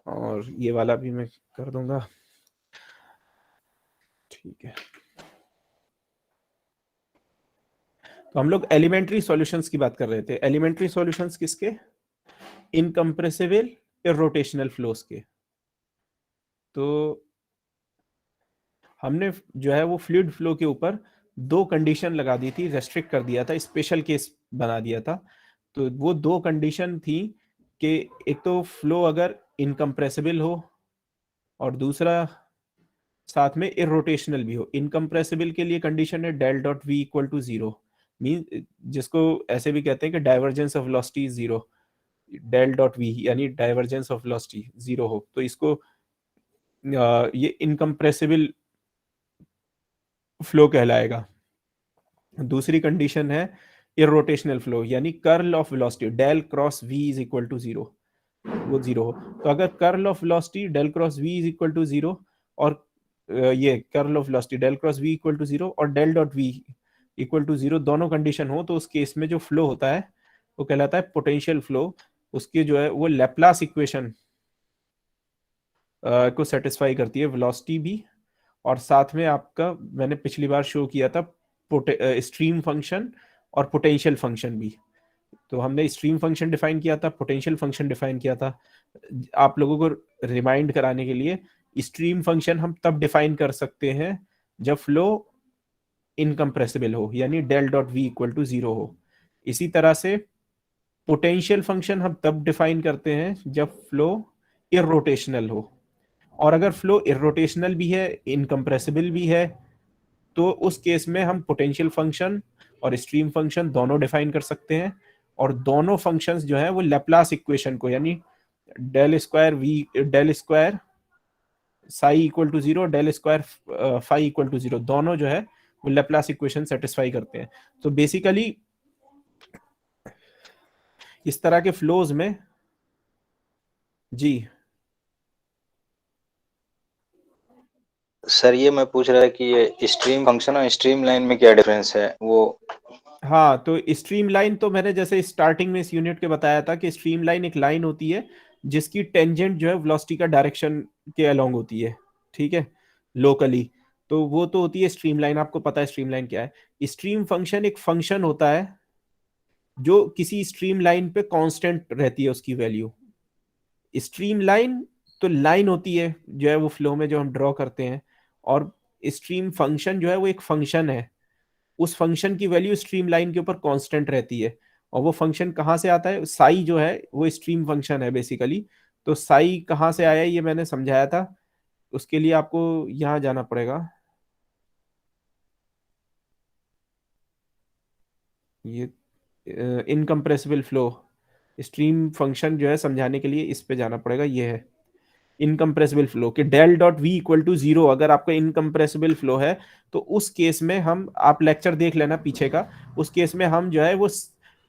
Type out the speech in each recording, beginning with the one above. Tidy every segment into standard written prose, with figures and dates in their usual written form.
और ये वाला भी मैं कर दूंगा, ठीक है। तो हम लोग एलिमेंट्री सॉल्यूशंस की बात कर रहे थे। एलिमेंट्री सॉल्यूशंस किसके? इनकम्प्रेसिबल इर्रोटेशनल फ्लोस के। तो हमने जो है वो फ्लूइड फ्लो के ऊपर दो कंडीशन लगा दी थी, रेस्ट्रिक्ट कर दिया था, स्पेशल केस बना दिया था। तो वो दो कंडीशन थी कि एक तो फ्लो अगर इनकम्प्रेसिबल हो और दूसरा साथ में इरोटेशनल भी हो। इनकम्प्रेसिबल के लिए कंडीशन है del dot V equal to zero, mean जिसको ऐसे भी कहते हैं कि divergence of velocity zero, del dot V यानी डाइवर्जेंस ऑफ वेलोसिटी जीरो हो, तो इसको ये इनकम्प्रेसिबल फ्लो कहलाएगा। दूसरी कंडीशन है इरोटेशनल फ्लो, यानी curl of velocity del cross V is equal to zero, वो जीरो हो। तो अगर curl of velocity del cross V is equal to zero और ये curl of velocity del cross V equal to zero और del dot V equal to zero दोनों condition हो, तो उस केस में जो फ्लो होता है वो कहलाता है पोटेंशियल फ्लो। उसके जो है वो लैप्लास इक्वेशन को सेटिस्फाई करती है, वेलोसिटी भी और साथ में आपका, मैंने पिछली बार शो किया था स्ट्रीम फंक्शन और पोटेंशियल फंक्शन भी। तो हमने स्ट्रीम फंक्शन डिफाइन किया था, पोटेंशियल फंक्शन डिफाइन किया था। आप लोगों को रिमाइंड कराने के लिए, स्ट्रीम फंक्शन हम तब डिफाइन कर सकते हैं जब फ्लो इनकम्प्रेसिबल हो, यानी del dot V equal to zero हो। इसी तरह से पोटेंशियल फंक्शन हम तब डिफाइन करते हैं जब फ्लो इरोटेशनल हो, और अगर फ्लो इरोटेशनल भी है, इनकम्प्रेसिबल भी है, तो उस केस में हम पोटेंशियल फंक्शन और स्ट्रीम फंक्शन दोनों डिफाइन कर सकते हैं। और दोनों फंक्शंस जो है वो लैप्लास इक्वेशन को, यानी del square psi equal to zero, del square phi equal to zero, दोनों जो है वो लैप्लास इक्वेशन सेटिस्फाई करते हैं। तो बेसिकली इस तरह के फ्लोज में जी। सर ये मैं पूछ रहा था कि ये स्ट्रीम फंक्शन और स्ट्रीम लाइन में क्या डिफरेंस है वो? हाँ, तो स्ट्रीम लाइन तो मैंने जैसे स्टार्टिंग में इस यूनिट के बताया था कि स्ट्रीम लाइन एक लाइन होती है जिसकी टेंजेंट जो है वेलोसिटी का डायरेक्शन के अलोंग होती है, ठीक है, लोकली। तो वो तो होती है स्ट्रीम लाइन, आपको पता है स्ट्रीम लाइन क्या है। स्ट्रीम फंक्शन एक फंक्शन होता है जो किसी स्ट्रीम लाइन पे कांस्टेंट रहती है उसकी वैल्यू। स्ट्रीम लाइन तो लाइन होती है जो है वो फ्लो में जो हम ड्रॉ करते हैं, और स्ट्रीम फंक्शन जो है वो एक फंक्शन है, उस फंक्शन की वैल्यू स्ट्रीम लाइन के ऊपर कांस्टेंट रहती है। और वो फंक्शन कहाँ से आता है? साई जो है वो स्ट्रीम फंक्शन है बेसिकली। तो साई कहाँ से आया ये मैंने समझाया था, उसके लिए आपको यहाँ जाना पड़ेगा। ये इनकम्प्रेसिबल फ्लो स्ट्रीम फंक्शन जो है समझाने के लिए इस पे जाना पड़ेगा। ये है इनकम्प्रेसिबल फ्लो कि del dot V equal to zero अगर आपका इनकम्प्रेसिबल फ्लो है, तो उस केस में हम, आप लेक्चर देख लेना पीछे का, उस केस में हम जो है वो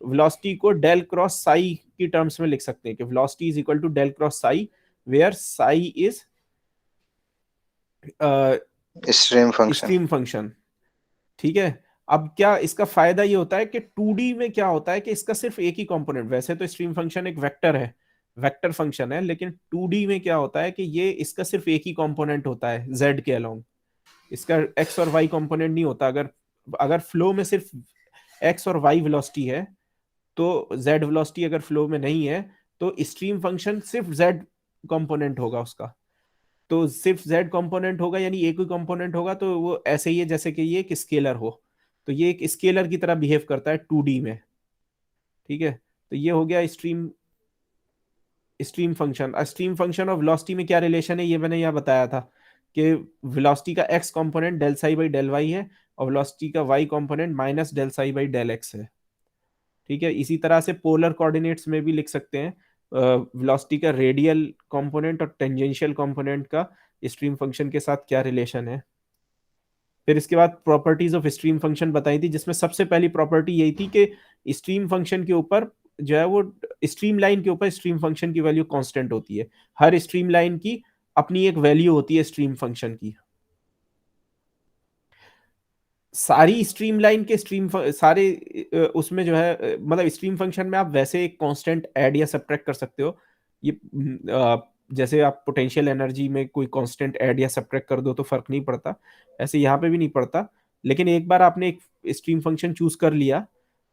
वेलोसिटी को डेल क्रॉस साई की टर्म्स में लिख सकते हैं कि velocity is equal to del cross psi, where psi is stream function. Stream function, ठीक है। अब क्या इसका फायदा ये होता है कि 2D में क्या होता है कि इसका सिर्फ एक ही कंपोनेंट, वैसे तो स्ट्रीम फंक्शन एक वेक्टर है, वेक्टर फंक्शन है, लेकिन 2D में क्या होता है कि ये इसका सिर्फ एक ही कंपोनेंट होता है z के अलोंग, इसका x और y कंपोनेंट नहीं होता। अगर अगर फ्लो में सिर्फ x और y वेलोसिटी है, तो z वेलोसिटी अगर फ्लो में नहीं है, तो स्ट्रीम फंक्शन सिर्फ z कंपोनेंट होगा उसका। तो सिर्फ z कंपोनेंट होगा, यानी एक ही कंपोनेंट होगा, तो वो ऐसे ही है जैसे कि ये एक स्केलर हो। तो ये एक स्केलर की तरह बिहेव करता है 2D में, ठीक है। तो ये हो गया stream stream function. Stream function और वेलोसिटी में क्या रिलेशन है ये मैंने यहाँ बताया था कि वेलोसिटी का x component del psi by del Y है और वेलोसिटी का y component minus del psi by del X है, ठीक है। इसी तरह से पोलर कोऑर्डिनेट्स में भी लिख सकते हैं वेलोसिटी का रेडियल कंपोनेंट और टेंजेंशियल कंपोनेंट का स्ट्रीम फंक्शन के साथ क्या रिलेशन है। फिर इसके बाद प्रॉपर्टीज ऑफ स्ट्रीम फंक्शन बताई थी, जिसमें सबसे पहली प्रॉपर्टी यही थी कि स्ट्रीम फंक्शन के ऊपर जो है वो स्ट्रीम लाइन के ऊपर स्ट्रीम फंक्शन की वैल्यू कांस्टेंट होती है। हर स्ट्रीम लाइन की अपनी एक वैल्यू होती है स्ट्रीम फंक्शन की। सारी स्ट्रीम लाइन के सारे उसमें जो है मतलब स्ट्रीम फंक्शन में आप वैसे एक कांस्टेंट ऐड या सब्ट्रैक्ट कर सकते हो। ये जैसे आप पोटेंशियल एनर्जी में कोई कांस्टेंट ऐड या सब्ट्रैक्ट कर दो तो फर्क नहीं पड़ता, ऐसे यहाँ पे भी नहीं पड़ता। लेकिन एक बार आपने एक स्ट्रीम फंक्शन चूज कर लिया,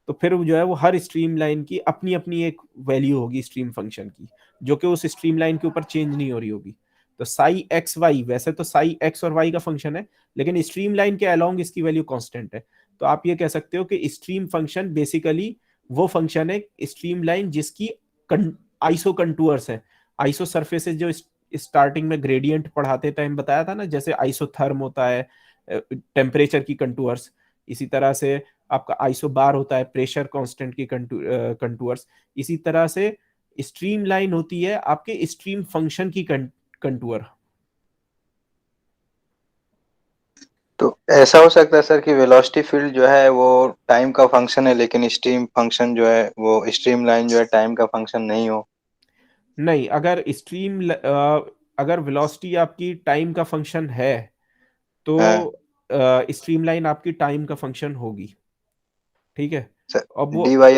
तो फिर जो है वो हर स्ट्रीम लाइन की अपनी अपनी एक वैल्यू होगी स्ट्रीम फंक्शन की, जो कि उस स्ट्रीम लाइन के ऊपर चेंज नहीं हो रही होगी। तो साई एक्स वाई, वैसे तो साई एक्स और वाई का फंक्शन है, लेकिन स्ट्रीम लाइन के अलोंग इसकी वैल्यू कांस्टेंट है। तो आप ये कह सकते हो कि स्ट्रीम फंक्शन बेसिकली वो फंक्शन है स्ट्रीम लाइन जिसकी आइसो कंटूअर्स है। आइसो सरफेसेस जो स्टार्टिंग में ग्रेडियंट पढ़ाते टाइम बताया था ना, जैसे आइसोथर्म होता है टेम्परेचर की कंटूअर्स, इसी तरह से आपका आइसो बार होता है प्रेशर कांस्टेंट की कंटूअर्स, इसी तरह से स्ट्रीम लाइन होती है आपके स्ट्रीम फंक्शन की कंटूअर। तो ऐसा हो सकता है सर कि वेलोसिटी फील्ड जो है वो टाइम का फंक्शन है, लेकिन स्ट्रीम फंक्शन जो है वो स्ट्रीम लाइन जो है टाइम का फंक्शन नहीं हो। नहीं, अगर वेलोसिटी आपकी टाइम का फंक्शन है तो हाँ स्ट्रीम लाइन आपकी टाइम का फंक्शन होगी। ठीक है। सर, अब वो डी वाई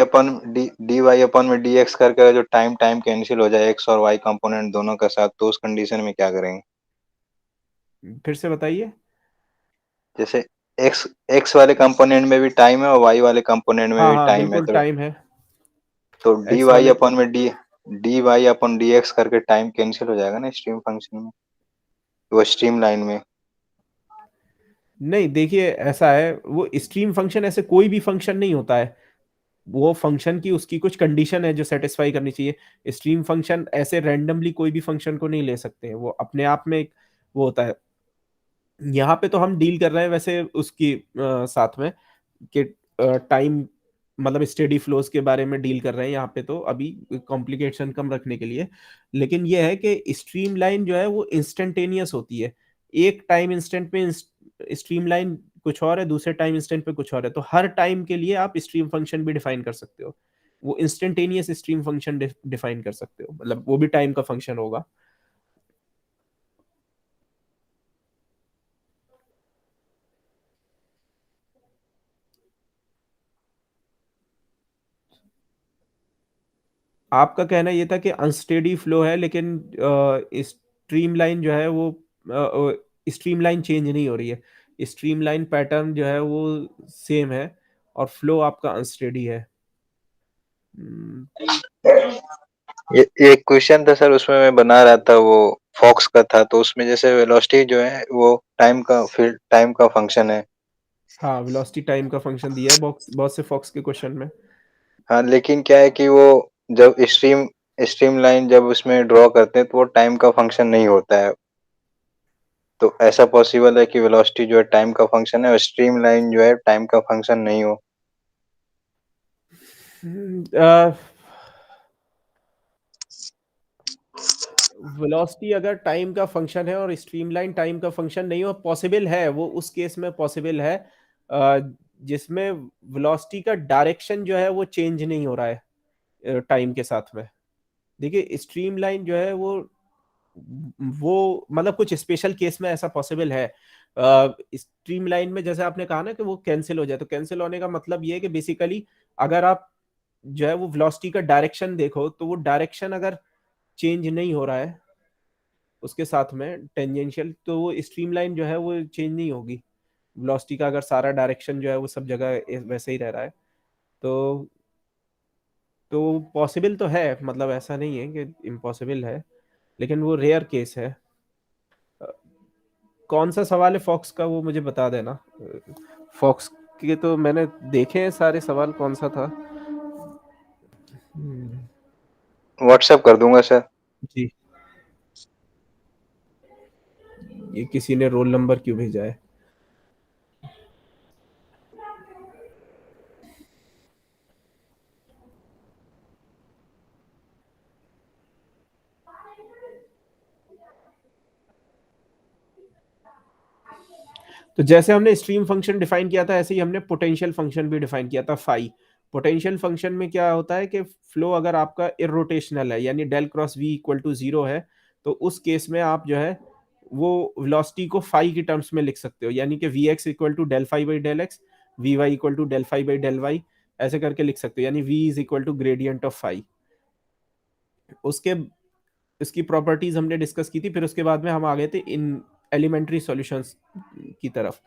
अपन में डी एक्स करके जो टाइम टाइम कैंसिल हो जाए एक्स और वाई कंपोनेंट दोनों के साथ, तो उस कंडीशन में क्या करेंगे? फिर से बताइए। जैसे एक्स एक्स वाले कंपोनेंट में भी टाइम है और वाई वाले कंपोनेंट में हाँ भी हाँ टाइम है, बिल्कुल तो टाइम है। डी एक्स वाई वाले, अपन में डी वाई अपन डी एक्स करके टाइम कैंसिल हो जाएगा ना स्ट्रीम फंक्शन में, वो स्ट्रीम लाइन में। नहीं देखिए ऐसा है, वो स्ट्रीम फंक्शन ऐसे कोई भी फंक्शन नहीं होता है, वो फंक्शन की उसकी कुछ कंडीशन है जो सेटिस्फाई करनी चाहिए। स्ट्रीम फंक्शन ऐसे रैंडमली कोई भी फंक्शन को नहीं ले सकते हैं, वो अपने आप में एक वो होता है। यहाँ पे तो हम डील कर रहे हैं वैसे उसकी साथ में कि टाइम मतलब स्टेडी फ्लोज के बारे में डील कर रहे हैं यहाँ पे, तो अभी कॉम्प्लिकेशन कम रखने के लिए। लेकिन ये है कि स्ट्रीम लाइन जो है वो इंस्टेंटेनियस होती है, एक टाइम इंस्टेंट में स्ट्रीम लाइन कुछ और है, दूसरे टाइम इंस्टेंट पे कुछ और है, तो हर टाइम के लिए आप स्ट्रीम फंक्शन भी डिफाइन कर सकते हो। वो इंस्टेंटेनियस स्ट्रीम फंक्शन डिफाइन कर सकते हो, मतलब वो भी टाइम का फंक्शन होगा। आपका कहना ये था कि अनस्टेडी फ्लो है, लेकिन स्ट्रीम लाइन जो है वो स्ट्रीम लाइन चेंज नहीं हो रही है, स्ट्रीम लाइन पैटर्न जो है वो सेम है, और फ्लो आपका अनस्टेडी है। हम्म, ये एक क्वेश्चन था सर, उसमें मैं बना रहा था, वो फॉक्स का था, तो उसमें जैसे वेलोसिटी जो है वो टाइम का फंक्शन है। हाँ वेलोसिटी टाइम का फंक्शन दिया है बॉक्स बहुत से फॉक्स के क्वेश्चन में। हाँ, लेकिन क्या है कि वो जब स्ट्रीम लाइन जब उसमें ड्रॉ करते हैं तो वो टाइम का फंक्शन नहीं होता है। तो ऐसा पॉसिबल है कि वेलोसिटी जो है टाइम का फंक्शन है और स्ट्रीम लाइन जो है टाइम का फंक्शन नहीं हो? वेलोसिटी अगर टाइम का फंक्शन है और स्ट्रीमलाइन टाइम का फंक्शन नहीं हो, पॉसिबल है, वो उस केस में पॉसिबल है अ, जिसमें वेलोसिटी का डायरेक्शन जो है वो चेंज नहीं हो रहा है टाइम के साथ में। देखिए स्ट्रीमलाइन जो है वो मतलब कुछ स्पेशल केस में ऐसा पॉसिबल है। स्ट्रीमलाइन में जैसे आपने कहा ना कि वो कैंसिल हो जाए, तो कैंसिल होने का मतलब ये है कि बेसिकली अगर आप जो है वो वेलोसिटी का डायरेक्शन देखो, तो वो डायरेक्शन अगर चेंज नहीं हो रहा है उसके साथ में टेंजेंशियल, तो वो स्ट्रीमलाइन जो है वो चेंज नहीं होगी। वेलोसिटी का अगर सारा डायरेक्शन जो है वो सब जगह वैसे ही रह रहा है, तो पॉसिबल तो है, मतलब ऐसा नहीं है कि इम्पॉसिबल है, लेकिन वो रेयर केस है। अ, कौन सा सवाल है फॉक्स का वो मुझे बता देना। फॉक्स के तो मैंने देखे हैं सारे सवाल, कौन सा था। व्हाट्सएप कर दूंगा सर। जी, ये किसी ने रोल नंबर क्यों भेजा है। तो जैसे हमने स्ट्रीम फंक्शन डिफाइन किया था, ऐसे ही हमने पोटेंशियल फंक्शन भी डिफाइन किया था फाई। पोटेंशियल फंक्शन में क्या होता है कि फ्लो अगर आपका इरोटेशनल है, यानी del cross V equal to zero है, तो उस केस में आप जो है वो वेलोसिटी को फाई की टर्म्स में लिख सकते हो, यानी कि V X equal to del phi by del X, we Y equal to del phi by del Y, ऐसे करके लिख सकते हो, यानी V is equal to gradient of phi. उसके इसकी प्रॉपर्टीज हमने डिस्कस की थी। फिर उसके बाद में हम आ गए थे इन एलिमेंट्री सॉल्यूशंस की तरफ,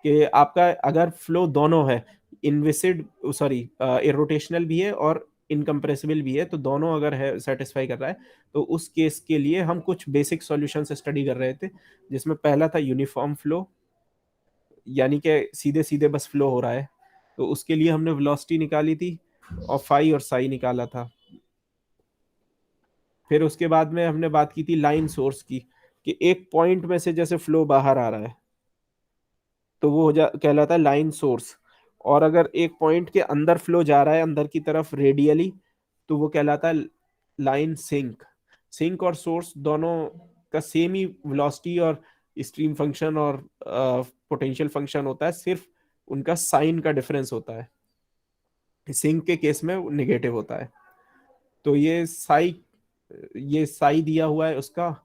कि आपका अगर फ्लो दोनों है, इनविसिड सॉरी इरोटेशनल भी है और इनकम्प्रेसिबल भी है, तो दोनों अगर है सेटिस्फाई कर रहा है, तो उस केस के लिए हम कुछ बेसिक सॉल्यूशंस स्टडी कर रहे थे, जिसमें पहला था यूनिफॉर्म फ्लो, यानी कि सीधे सीधे बस फ्लो हो रहा है। तो उसके लिए हमने वेलोसिटी निकाली थी और फाई और साई निकाला था। फिर उसके बाद में हमने बात की थी लाइन सोर्स की, कि एक पॉइंट में से जैसे फ्लो बाहर आ रहा है तो वो कहलाता है लाइन सोर्स। और अगर एक पॉइंट के अंदर फ्लो जा रहा है अंदर की तरफ रेडियली, तो वो कहलाता है लाइन सिंक। सिंक और सोर्स दोनों का सेम ही वेलोसिटी और स्ट्रीम फंक्शन और पोटेंशियल फंक्शन होता है, सिर्फ उनका साइन का डिफरेंस होता है। सिंक के केस में निगेटिव होता है। तो ये साई दिया हुआ है उसका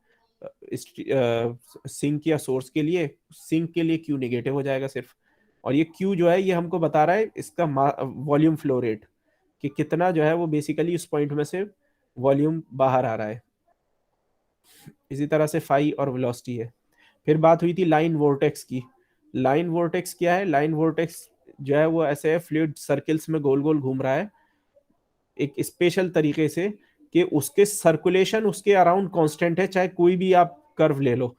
सिंक या सोर्स के लिए। सिंक के लिए क्यू नेगेटिव हो जाएगा सिर्फ। और ये क्यू जो है ये हमको बता रहा है इसका वॉल्यूम फ्लो रेट, कि कितना जो है वो बेसिकली उस पॉइंट में से वॉल्यूम बाहर आ रहा है। इसी तरह से फाई और वेलोसिटी है। फिर बात हुई थी लाइन वोर्टेक्स की। लाइन वोर्टेक्स क्या है? लाइन वोर्टेक्स जो है वो ऐसे है, फ्लूइड सर्किल्स में गोल गोल घूम रहा है एक स्पेशल तरीके से, कि उसके सर्कुलेशन उसके अराउंड कांस्टेंट है, चाहे कोई भी आप कर्व ले लो।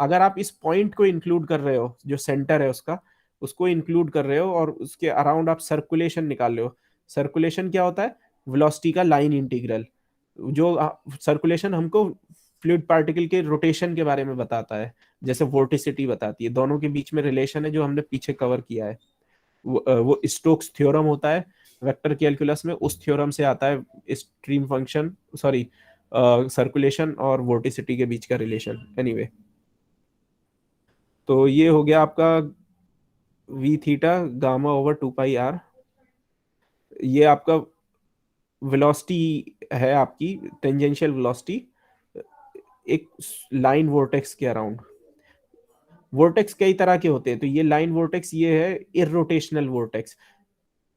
अगर आप इस पॉइंट को इंक्लूड कर रहे हो, जो सेंटर है उसका, उसको इंक्लूड कर रहे हो और उसके अराउंड आप सर्कुलेशन निकाल रहे हो। सर्कुलेशन क्या होता है? वेलोसिटी का लाइन इंटीग्रल। जो सर्कुलेशन हमको फ्लूइड पार्टिकल के रोटेशन के बारे में बताता है, जैसे वोर्टिसिटी बताती है। दोनों के बीच में रिलेशन है जो हमने पीछे कवर किया है। वो स्टोक्स थ्योरम होता है वेक्टर कैलकुलस में, उस थ्योरम से आता है स्ट्रीम फंक्शन सॉरी सर्कुलेशन और वोर्टिसिटी के बीच का रिलेशन। एनीवे, तो ये हो गया आपका V theta gamma over 2 pi R. ये आपका वेलोसिटी है, आपकी टेंजेंशियल वेलोसिटी एक लाइन वोर्टेक्स के अराउंड। वोर्टेक्स कई तरह के होते हैं, तो ये लाइन वोर्टेक्स ये है इरोटेशनल वोर्टेक्स,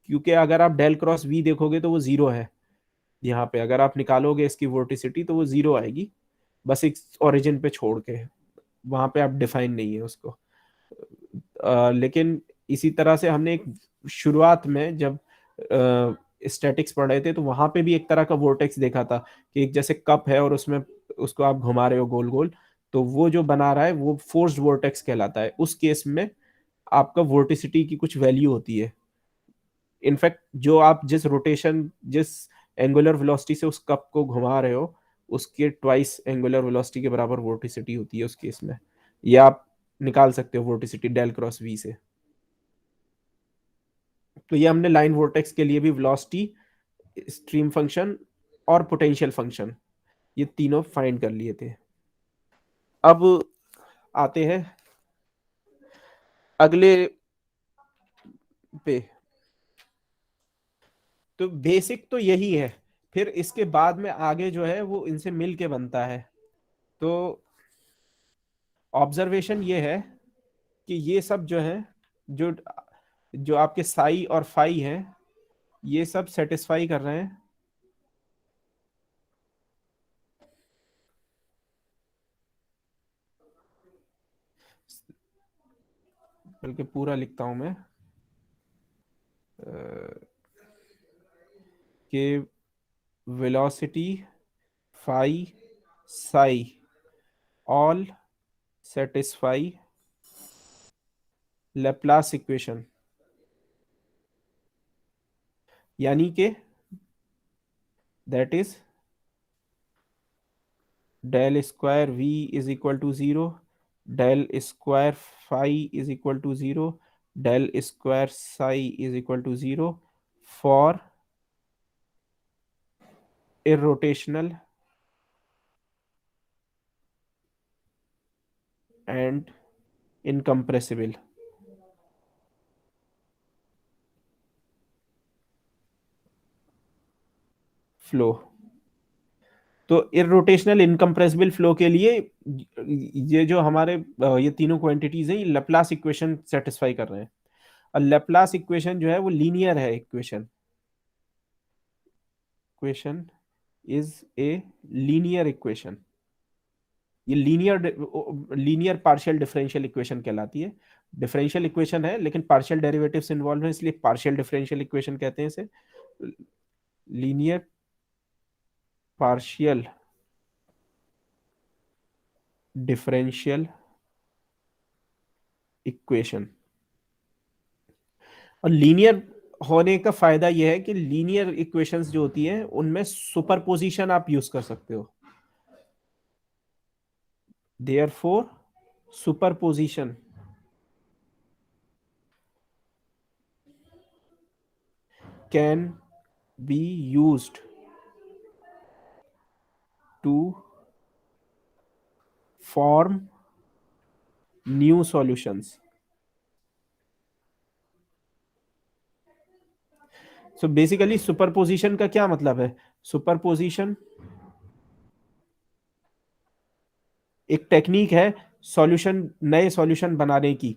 क्योंकि अगर आप डेल क्रॉस वी देखोगे तो वो जीरो है। यहाँ पे अगर आप निकालोगे इसकी वोर्टिसिटी तो वो जीरो आएगी, बस एक ओरिजिन पे छोड़ के, वहां पे आप डिफाइन नहीं है उसको। लेकिन इसी तरह से हमने एक शुरुआत में जब स्टैटिक्स पढ़ रहे थे तो वहां पे भी एक तरह का वोर्टेक्स देखा था, कि एक जैसे कप है और उसमें उसको आप घुमा रहे हो गोल गोल, तो वो जो बना रहा है वो फोर्स्ड वोर्टेक्स कहलाता है। उस केस में आपका वोर्टिसिटी की कुछ वैल्यू होती है। इनफैक्ट जो आप जिस एंगुलर वेलोसिटी से उस कप को घुमा रहे हो, उसके ट्वाइस एंगुलर वेलोसिटी के बराबर वोर्टिसिटी होती है उस केस में। ये आप निकाल सकते हो वोर्टिसिटी डेल क्रॉस वी से। तो ये हमने लाइन वोर्टेक्स के लिए भी वेलोसिटी, स्ट्रीम फंक्शन और पोटेंशियल फंक्शन, ये तीनों फाइंड कर लिए थे। अब आते हैं अगले पे। तो बेसिक तो यही है, फिर इसके बाद में आगे जो है वो इनसे मिल के बनता है। तो ऑब्जर्वेशन ये है कि ये सब जो है, जो जो आपके साई और फाई हैं, ये सब सेटिस्फाई कर रहे हैं बल्कि पूरा लिखता हूं मैं कि velocity, phi, psi all satisfy Laplace equation. यानी कि that is del square V is equal to zero, del square phi is equal to zero, del square psi is equal to zero for irrotational and incompressible flow. तो irrotational incompressible flow के लिए ये जो हमारे ये तीनों quantities हैं, ये लेप्लास इक्वेशन सेटिस्फाई कर रहे हैं। और लेप्लास इक्वेशन जो है वो लीनियर है equation. Equation is a linear equation. ये लीनियर पार्शियल डिफरेंशियल इक्वेशन कहलाती है। डिफरेंशियल इक्वेशन है लेकिन पार्शियल डेरिवेटिव्स इन्वॉल्व है, इसलिए पार्शियल डिफरेंशियल इक्वेशन कहते हैं इसे। Linear partial differential equation. और लीनियर होने का फायदा यह है कि लीनियर इक्वेशंस जो होती हैं उनमें सुपरपोजिशन आप यूज कर सकते हो। Therefore superposition can be used to form new solutions. So basically superposition का क्या मतलब है? सुपरपोजिशन एक टेक्निक है सॉल्यूशन, नए सॉल्यूशन बनाने की।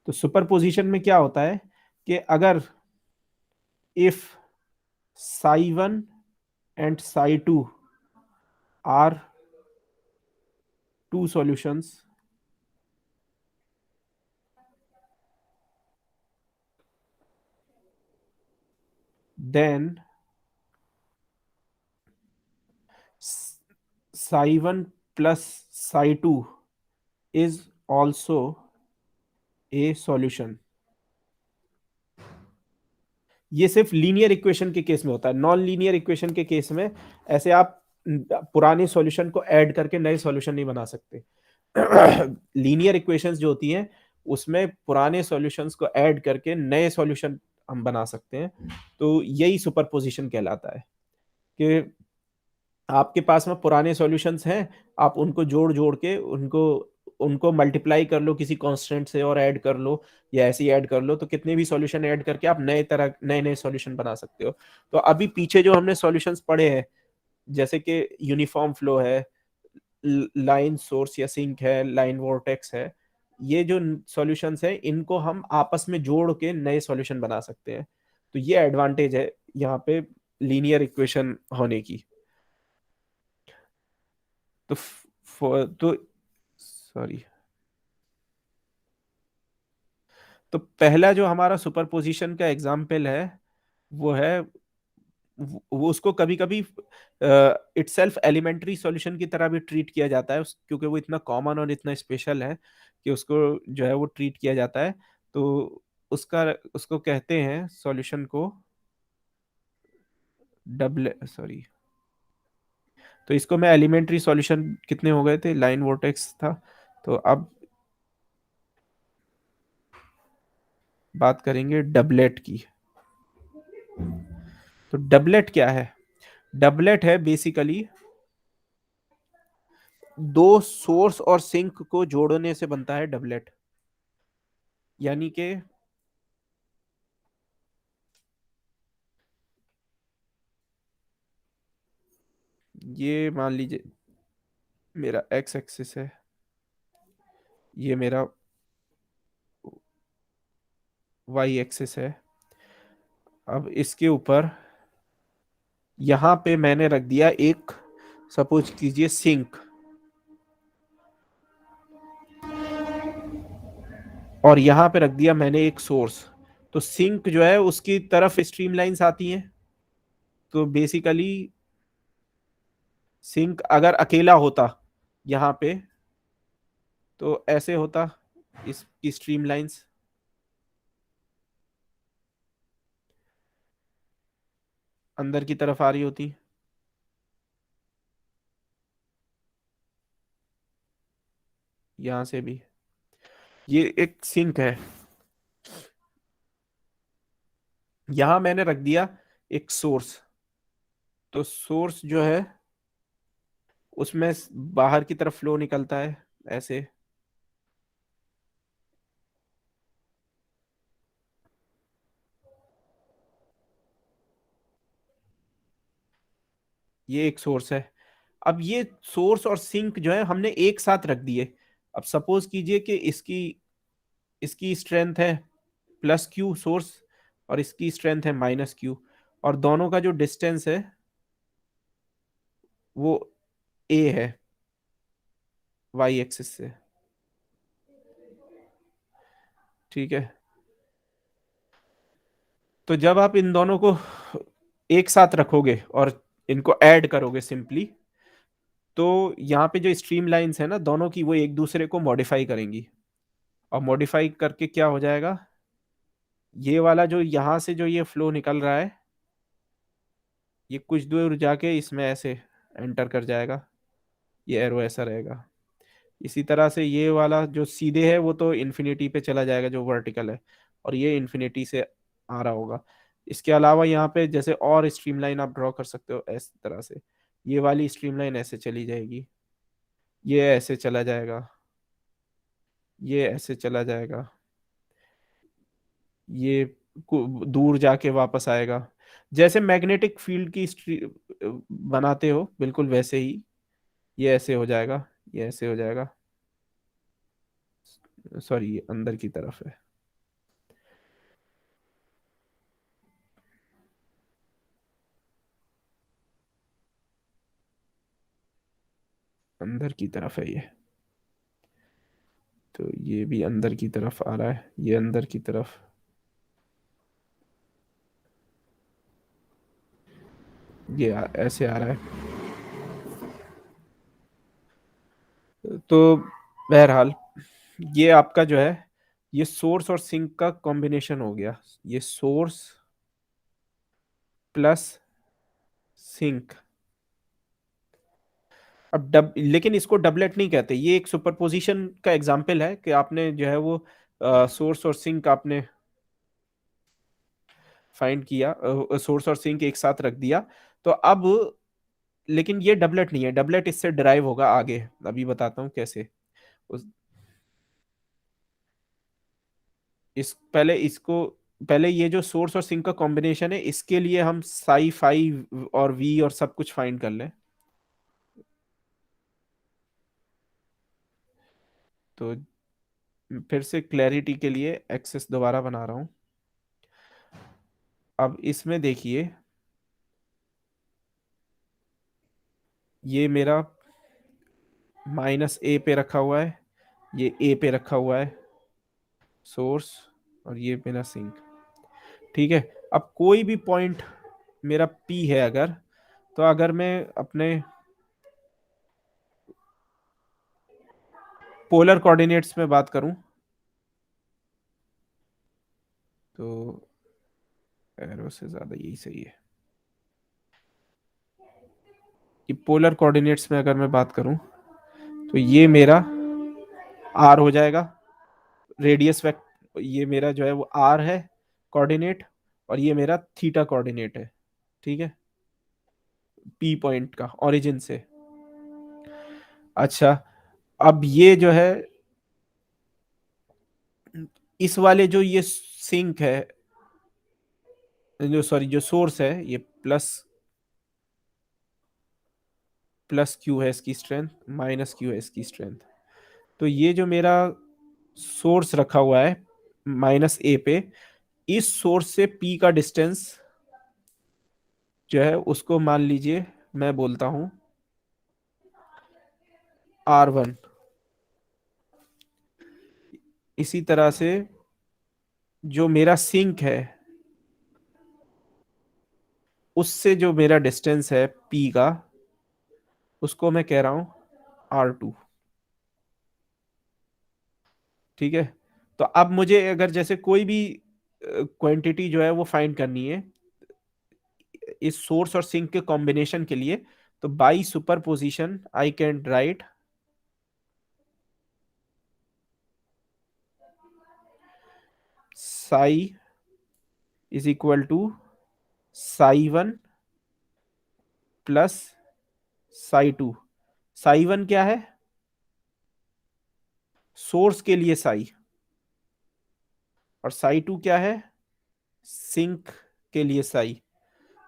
तो सुपरपोजिशन में क्या होता है कि अगर if psi1 and psi2 are two solutions, then psi1 plus psi2 is also a solution। ये सिर्फ लीनियर इक्वेशन के केस में होता है। नॉन लीनियर इक्वेशन के केस में ऐसे आप पुराने सॉल्यूशन को ऐड करके नए सॉल्यूशन नहीं बना सकते। लीनियर इक्वेशंस जो होती हैं उसमें पुराने सॉल्यूशंस को ऐड करके नए सॉल्यूशन हम बना सकते हैं। तो यही सुपरपोजिशन कहलाता है कि आपके पास में पुराने सॉल्यूशंस हैं, आप उनको जोड़ जोड़ के उनको उनको मल्टीप्लाई कर लो किसी कांस्टेंट से और ऐड कर लो, या ऐसे ही ऐड कर लो, तो कितने भी सॉल्यूशन ऐड करके आप नए नए सॉल्यूशन बना सकते हो। तो अभी पीछे जो हमने सॉल्यूशंस पढ़े हैं, जैसे कि यूनिफॉर्म फ्लो है, लाइन सोर्स या सिंक है, लाइन वोर्टेक्स है, ये जो सॉल्यूशंस है इनको हम आपस में जोड़ के नए सॉल्यूशन बना सकते हैं। तो ये एडवांटेज है यहाँ पे लीनियर इक्वेशन होने की। तो तो सॉरी, तो पहला जो हमारा सुपरपोजिशन का एग्जाम्पल है वो है, वो उसको कभी कभी इटसेल्फ एलिमेंट्री सॉल्यूशन की तरह भी ट्रीट किया जाता है, क्योंकि वो इतना कॉमन और इतना स्पेशल है कि उसको जो है वो ट्रीट किया जाता है। तो उसका उसको कहते हैं सॉल्यूशन को डबल सॉरी, तो इसको मैं एलिमेंट्री सॉल्यूशन कितने हो गए थे, लाइन वोर्टेक्स था। तो अब बात करेंगे डबलेट की। तो डबलेट क्या है? डबलेट है बेसिकली दो सोर्स और सिंक को जोड़ने से बनता है डबलेट। यानी कि ये मान लीजिए मेरा एक्स एक्सिस है, ये मेरा वाई एक्सिस है। अब इसके ऊपर यहां पे मैंने रख दिया एक, सपोज कीजिए सिंक, और यहां पे रख दिया मैंने एक सोर्स। तो सिंक जो है उसकी तरफ स्ट्रीम लाइंस आती हैं। तो बेसिकली सिंक अगर अकेला होता यहाँ पे तो ऐसे होता, इसकी स्ट्रीम लाइंस अंदर की तरफ आ रही होती, यहां से भी। ये एक सिंक है, यहां मैंने रख दिया एक सोर्स। तो सोर्स जो है उसमें बाहर की तरफ फ्लो निकलता है ऐसे। ये एक सोर्स है। अब ये सोर्स और सिंक जो है हमने एक साथ रख दिए। अब सपोज कीजिए कि इसकी इसकी स्ट्रेंथ है प्लस क्यू सोर्स, और इसकी स्ट्रेंथ है -q, और दोनों का जो डिस्टेंस है वो a है y एक्सिस से। ठीक है, तो जब आप इन दोनों को एक साथ रखोगे और इनको ऐड करोगे सिंपली, तो यहाँ पे जो स्ट्रीम लाइंस है ना दोनों की, वो एक दूसरे को मॉडिफाई करेंगी, और मॉडिफाई करके क्या हो जाएगा, ये वाला जो यहाँ से जो ये फ्लो निकल रहा है, ये कुछ दूर जाके इसमें ऐसे एंटर कर जाएगा, ये एरो ऐसा रहेगा। इसी तरह से ये वाला जो सीधे है वो तो इन्फिनिटी पे चला जाएगा जो वर्टिकल है, और ये इन्फिनिटी से आ रहा होगा। इसके अलावा यहाँ पे जैसे और स्ट्रीमलाइन आप ड्रॉ कर सकते हो इस तरह से, ये वाली स्ट्रीमलाइन ऐसे चली जाएगी, ये ऐसे चला जाएगा, ये ऐसे चला जाएगा, ये दूर जाके वापस आएगा। जैसे मैग्नेटिक फील्ड की बनाते हो बिल्कुल वैसे ही ये ऐसे हो जाएगा, ये ऐसे हो जाएगा। सॉरी, ये अंदर की तरफ है, अंदर की तरफ है तो ये भी अंदर की तरफ आ रहा है, ये अंदर की तरफ, ये ऐसे आ रहा है। तो बहरहाल ये आपका जो है, ये सोर्स और सिंक का कॉम्बिनेशन हो गया, ये सोर्स प्लस सिंक। अब लेकिन इसको डबलेट नहीं कहते, ये एक सुपरपोजिशन का एग्जांपल है कि आपने जो है वो सोर्स और सिंक आपने फाइंड किया, सोर्स और सिंक एक साथ रख दिया। तो अब लेकिन ये डबलेट नहीं है, डबलेट इससे डिराइव होगा आगे, अभी बताता हूँ कैसे। उस इस पहले इसको पहले ये जो सोर्स और सिंक का कॉम्बिनेशन है, इसके लिए हम साई फाई और वी और सब कुछ फाइंड कर लें। तो फिर से क्लैरिटी के लिए एक्सेस दोबारा बना रहा हूं। अब इसमें देखिए, ये मेरा -a पे रखा हुआ है, ये a पे रखा हुआ है सोर्स, और ये मेरा सिंक। ठीक है, अब कोई भी पॉइंट मेरा p है अगर, तो अगर मैं अपने पोलर कोऑर्डिनेट्स में बात करूं, तो एरो से ज्यादा यही सही है कि पोलर कोऑर्डिनेट्स में अगर मैं बात करूं, तो ये मेरा r हो जाएगा, रेडियस वेक्टर, ये मेरा जो है वो r है कोऑर्डिनेट, और ये मेरा थीटा कोऑर्डिनेट है। ठीक है, p पॉइंट का ओरिजिन से। अच्छा, अब ये जो है, इस वाले जो ये सिंक है, जो सॉरी जो सोर्स है, ये प्लस q है इसकी स्ट्रेंथ, -q है इसकी स्ट्रेंथ। तो ये जो मेरा सोर्स रखा हुआ है -a पे, इस सोर्स से p का डिस्टेंस जो है उसको मान लीजिए मैं बोलता हूं r1। इसी तरह से जो मेरा सिंक है, उससे जो मेरा डिस्टेंस है p का, उसको मैं कह रहा हूं r2। ठीक है, तो अब मुझे अगर जैसे कोई भी क्वांटिटी जो है वो फाइंड करनी है इस सोर्स और सिंक के कॉम्बिनेशन के लिए, तो by superposition I can write psi is equal to psi 1 plus psi 2। Psi 1 क्या है, सोर्स के लिए साई, और साई 2 क्या है, सिंक के लिए साई।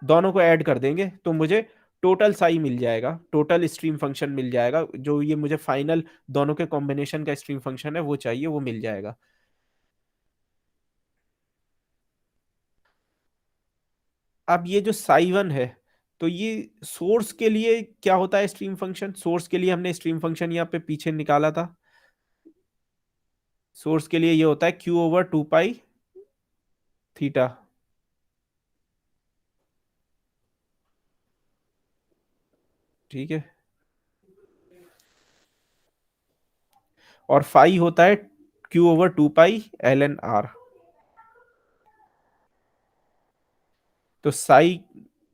दोनों को ऐड कर देंगे तो मुझे टोटल साई मिल जाएगा, टोटल स्ट्रीम फंक्शन मिल जाएगा, जो ये मुझे फाइनल दोनों के कॉम्बिनेशन का स्ट्रीम फंक्शन है वो चाहिए, वो मिल जाएगा। अब ये जो साई वन है, तो ये सोर्स के लिए क्या होता है स्ट्रीम फंक्शन? सोर्स के लिए हमने स्ट्रीम फंक्शन यहाँ पे पीछे निकाला था। सोर्स के लिए ये होता है Q over two pi theta. ठीक है। और फाई होता है Q over two pi L N R. तो साई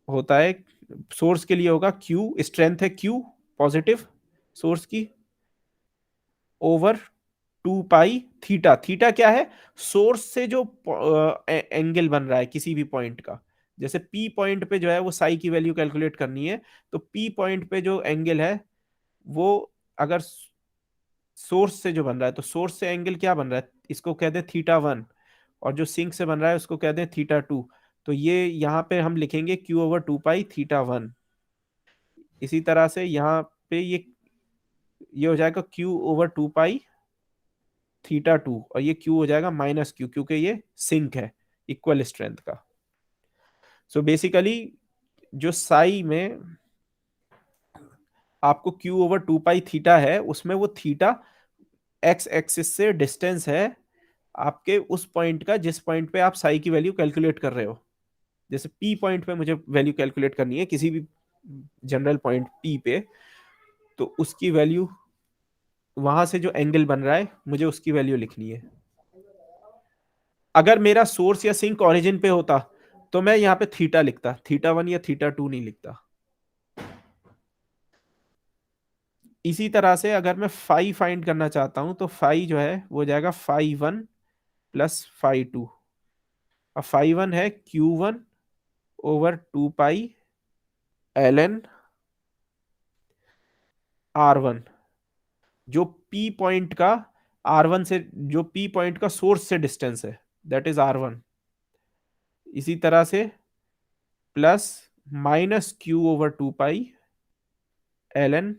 होता है, सोर्स के लिए होगा क्यू, स्ट्रेंथ है क्यू पॉजिटिव सोर्स की, over two pi theta. Theta क्या है? सोर्स से जो एंगल बन रहा है किसी भी पॉइंट का। जैसे पी पॉइंट पे जो है वो साई की वैल्यू कैलकुलेट करनी है, तो पी पॉइंट पे जो एंगल है वो, अगर सोर्स से जो बन रहा है, तो सोर्स से एंगल क्या बन रहा है, इसको कहते हैं थीटा वन। और जो सिंक से बन रहा है उसको कहते हैं थीटा टू। तो ये यहाँ पे हम लिखेंगे Q over two pi theta one. इसी तरह से यहाँ पे ये हो जाएगा Q over two pi theta two, और ये क्यू हो जाएगा माइनस क्यू, क्योंकि ये सिंक है इक्वल स्ट्रेंथ का। सो बेसिकली जो साई में आपको q over two pi theta है, उसमें वो थीटा एक्स एक्सिस से डिस्टेंस है आपके उस पॉइंट का जिस पॉइंट पे आप साई की वैल्यू कैलकुलेट कर रहे हो। जैसे पी पॉइंट पे मुझे वैल्यू कैलकुलेट करनी है किसी भी जनरल पॉइंट पी पे, तो उसकी वैल्यू, वहां से जो एंगल बन रहा है मुझे उसकी वैल्यू लिखनी है। अगर मेरा सोर्स या सिंक ओरिजिन पे होता तो मैं यहाँ पे थीटा लिखता, थीटा वन या थीटा टू नहीं लिखता। इसी तरह से अगर मैं फाई फाइंड करना चाहता हूं, तो फाई जो है वो हो जाएगा phi one plus phi two. अब फाई वन है q one over two pi L N r one, जो पी पॉइंट का आर वन से, जो पी पॉइंट का सोर्स से डिस्टेंस है, दैट इज आर वन। इसी तरह से plus minus q over two pi L N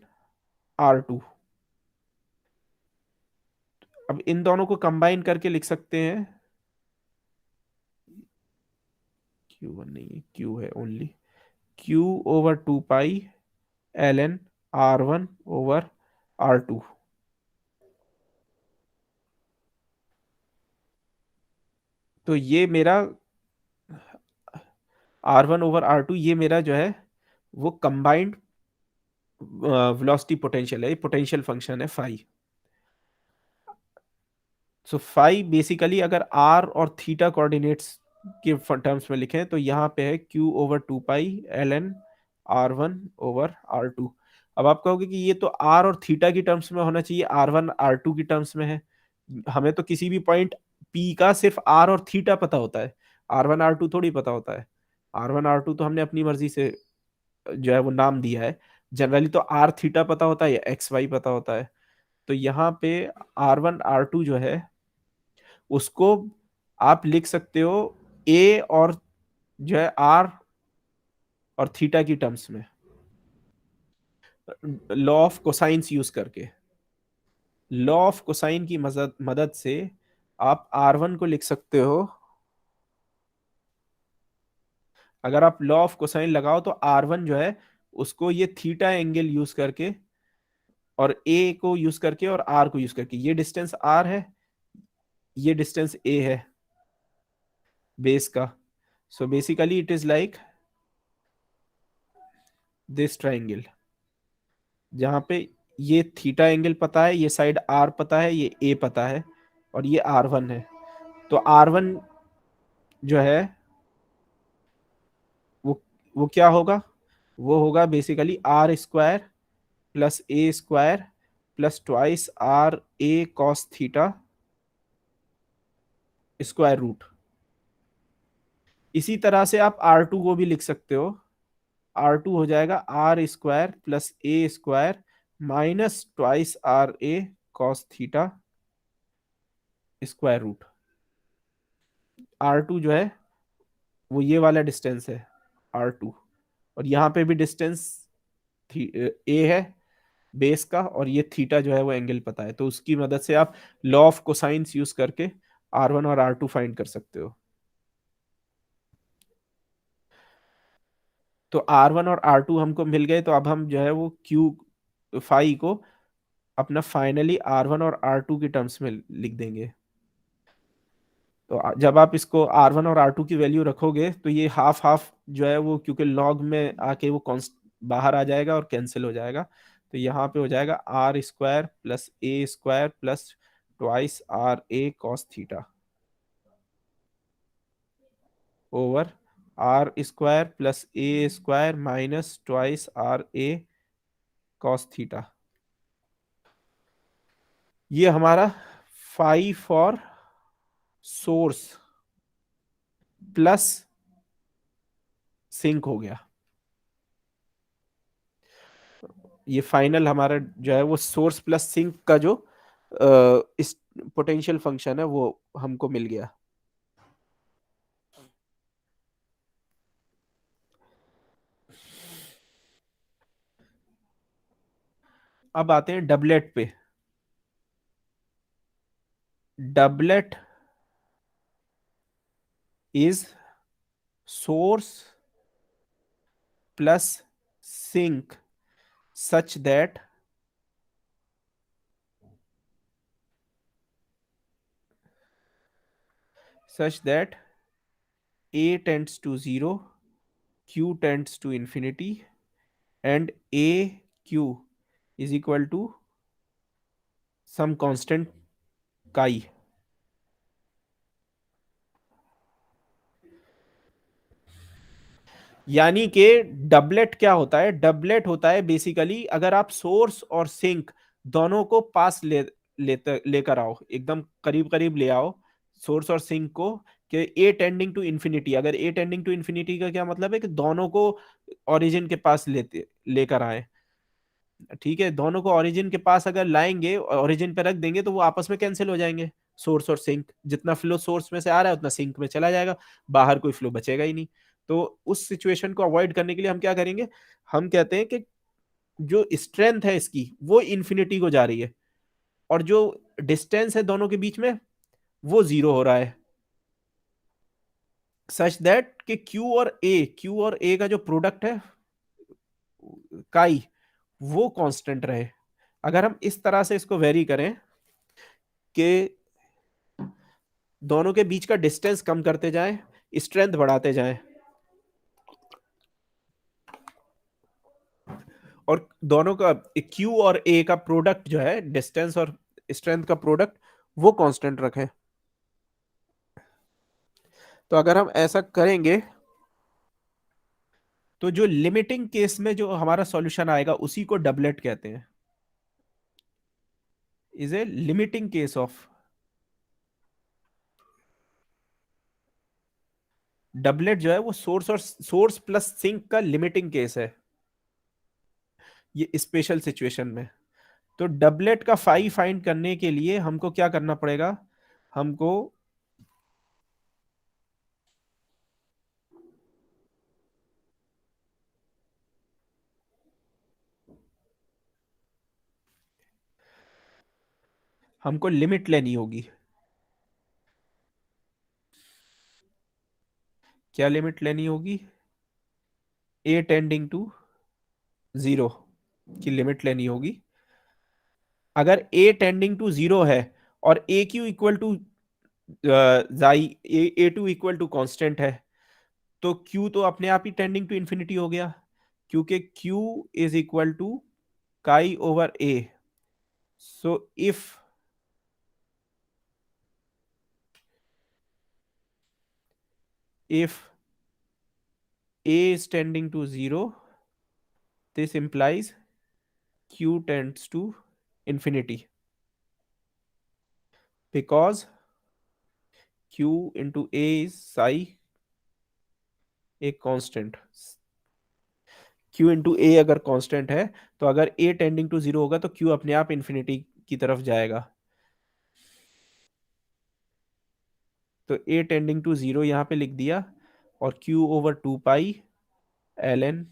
r two. अब इन दोनों को कंबाइन करके लिख सकते हैं, क्यू वन नहीं है, क्यू है only, q over two pi L N r one over r two. तो ये मेरा r one over r two, ये मेरा जो है वो कंबाइंड वेलोसिटी पोटेंशियल है, पोटेंशियल फंक्शन है फाई। सो फाई बेसिकली अगर आर और थीटा कोऑर्डिनेट्स के टर्म्स में लिखें, तो यहाँ पे है Q over two pi L N r one over r two. अब आप कहोगे कि ये तो आर और थीटा की टर्म्स में होना चाहिए, आर वन आर टू की टर्म्स में है। हमें तो किसी भी पॉइंट पी का सिर्फ आर और थीटा पता होता है, आर वन आर टू थोड़ी पता होता है। आर वन आर टू तो हमने अपनी मर्जी से जो है वो नाम दिया है। जनरली तो आर थीटा पता होता है या एक्स वाई पता होता है। तो यहाँ पे आर वन आर टू जो है उसको आप लिख सकते हो ए और जो है आर और थीटा की टर्म्स में, लॉ ऑफ कोसाइंस यूज करके। लॉ ऑफ कोसाइन की मदद मदद से आप आर वन को लिख सकते हो। अगर आप लॉ ऑफ कोसाइन लगाओ तो आर वन जो है उसको ये थीटा एंगल यूज करके और ए को यूज करके और आर को यूज करके, ये डिस्टेंस आर है, ये डिस्टेंस ए है बेस का। So basically it is like this triangle, जहां पे ये थीटा एंगल पता है, ये साइड आर पता है, ये ए पता है, और ये आर वन है। तो आर वन जो है वो वो क्या होगा? वो होगा basically r square plus a square plus twice r a cos theta square root. इसी तरह से आप आर टू को भी लिख सकते हो। आर टू हो जाएगा r square plus a square minus twice r a cos theta square root. R two जो है वो ये वाला डिस्टेंस है आर टू, और यहाँ पे भी डिस्टेंस ए है बेस का, और ये थीटा जो है वो एंगल पता है, तो उसकी मदद से आप लॉ ऑफ कोसाइंस यूज करके आर वन और आर टू फाइंड कर सकते हो। तो R1 और R2 हमको मिल गए, तो अब हम जो है वो Q फाई को अपना फाइनली R1 और R2 की टर्म्स में लिख देंगे। तो जब आप इसको R1 और R2 की वैल्यू रखोगे तो ये हाफ हाफ जो है वो, क्योंकि लॉग में आके वो कॉन्स्ट बाहर आ जाएगा और कैंसिल हो जाएगा। तो यहाँ पे हो जाएगा r square plus a square plus twice r a cos theta over r square plus a square minus twice r a cos theta. ये हमारा phi for source plus sink हो गया। ये फाइनल हमारा जो है वो सोर्स प्लस सिंक का जो इस पोटेंशियल फंक्शन है वो हमको मिल गया। अब आते हैं डबलेट पे। Doublet is source plus sink such that such that a tends to 0, q tends to infinity, and a q is equal to some constant chi। यानी कि डबलेट क्या होता है? डबलेट होता है बेसिकली अगर आप सोर्स और सिंक दोनों को पास लेकर आओ, एकदम करीब करीब ले आओ सोर्स और सिंक को, कि ए टेंडिंग टू इन्फिनिटी। अगर ए टेंडिंग टू इन्फिनिटी का क्या मतलब है? कि दोनों को ओरिजिन के पास लेकर आए। ठीक है, दोनों को ओरिजिन के पास अगर लाएंगे, ओरिजिन पे रख देंगे, तो वो आपस में कैंसिल हो जाएंगे। सोर्स और सिंक, जितना फ्लो सोर्स में से आ रहा है उतना सिंक में चला जाएगा, बाहर कोई फ्लो बचेगा ही नहीं। तो उस सिचुएशन को अवॉइड करने के लिए हम क्या करेंगे? हम कहते हैं कि जो स्ट्रेंथ है इसकी वो इन्फिनिटी को जा रही है, और जो डिस्टेंस है दोनों के बीच में वो जीरो हो रहा है, सच दैट कि क्यू और ए का जो प्रोडक्ट है काई, वो कांस्टेंट रहे। अगर हम इस तरह से इसको वेरी करें कि दोनों के बीच का डिस्टेंस कम करते जाएं, स्ट्रेंथ बढ़ाते जाएं, और दोनों का क्यू और ए का प्रोडक्ट जो है, डिस्टेंस और स्ट्रेंथ का प्रोडक्ट, वो कांस्टेंट रखें, तो अगर हम ऐसा करेंगे तो जो लिमिटिंग केस में जो हमारा सॉल्यूशन आएगा उसी को डबलेट कहते हैं। Is a limiting case of doublet जो है वो सोर्स प्लस सिंक का लिमिटिंग केस है ये स्पेशल सिचुएशन में। तो डबलेट का फाई फाइंड करने के लिए हमको क्या करना पड़ेगा? हमको हमको लिमिट लेनी होगी। क्या लिमिट लेनी होगी? ए टेंडिंग टू 0 की लिमिट लेनी होगी। अगर ए टेंडिंग टू 0 है और ए Q equal to chi, a two equal to constant है, तो क्यू तो अपने आप ही टेंडिंग टू इंफिनिटी हो गया, क्योंकि Q is equal to chi over A. So if a is tending to 0, this implies q tends to infinity, because q into a is psi, a constant। q into A अगर constant है, तो अगर a tending to 0 होगा तो q अपने आप infinity की तरफ जाएगा। तो a टेंडिंग टू 0 यहाँ पे लिख दिया, और q over 2 pi ln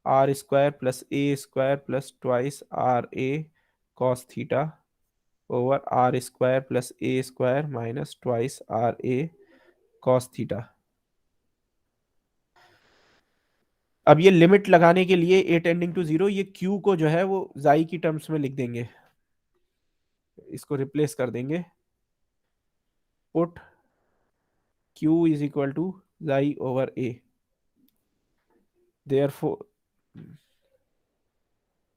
r square plus a square plus twice r a cos theta over r square plus a square minus twice r a cos theta. अब ये लिमिट लगाने के लिए ए टेंडिंग टू जीरो, ये q को जो है वो जाई की टर्म्स में लिख देंगे, इसको रिप्लेस कर देंगे। Put q is equal to chi over a, therefore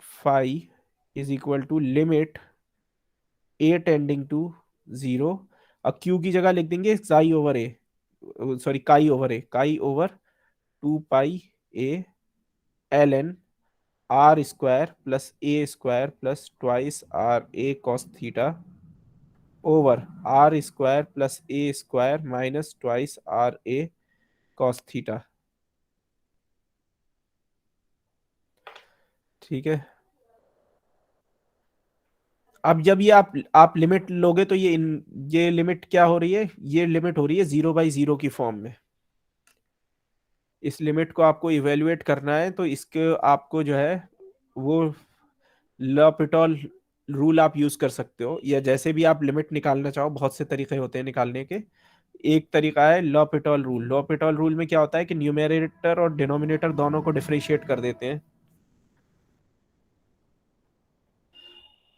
phi is equal to limit a tending to zero. अब क्यू की जगह लिख देंगे psi over a, sorry chi over a, chi over 2 pi a l N r square plus a square plus twice r a cos theta over r square plus a square minus twice r a cos theta. ठीक है। अब जब ये आप limit लोगे तो ये limit क्या हो रही है, ये लिमिट हो रही है 0/0 की फॉर्म में। इस लिमिट को आपको इवेल्युएट करना है, तो इसके आपको जो है वो l'Hopital रूल आप यूज कर सकते हो, या जैसे भी आप लिमिट निकालना चाहो, बहुत से तरीके होते हैं निकालने के। एक तरीका है l'Hopital रूल। l'Hopital रूल में क्या होता है कि न्यूमेरेटर और डिनोमिनेटर दोनों को डिफरेंशिएट कर देते हैं।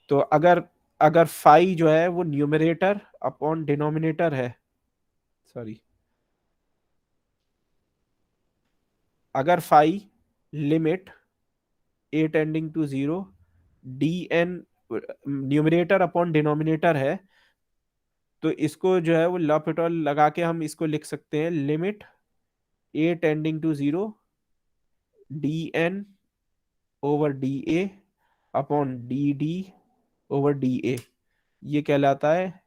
तो अगर अगर फाई जो है वो न्यूमरेटर अपॉन डिनोमिनेटर है, सॉरी, अगर phi limit a tending to zero d n numerator upon denominator है, तो इसको जो है वो l'Hopital लगा के हम इसको लिख सकते हैं limit a tending to zero d n over d a upon d d over d a, ये कहलाता है।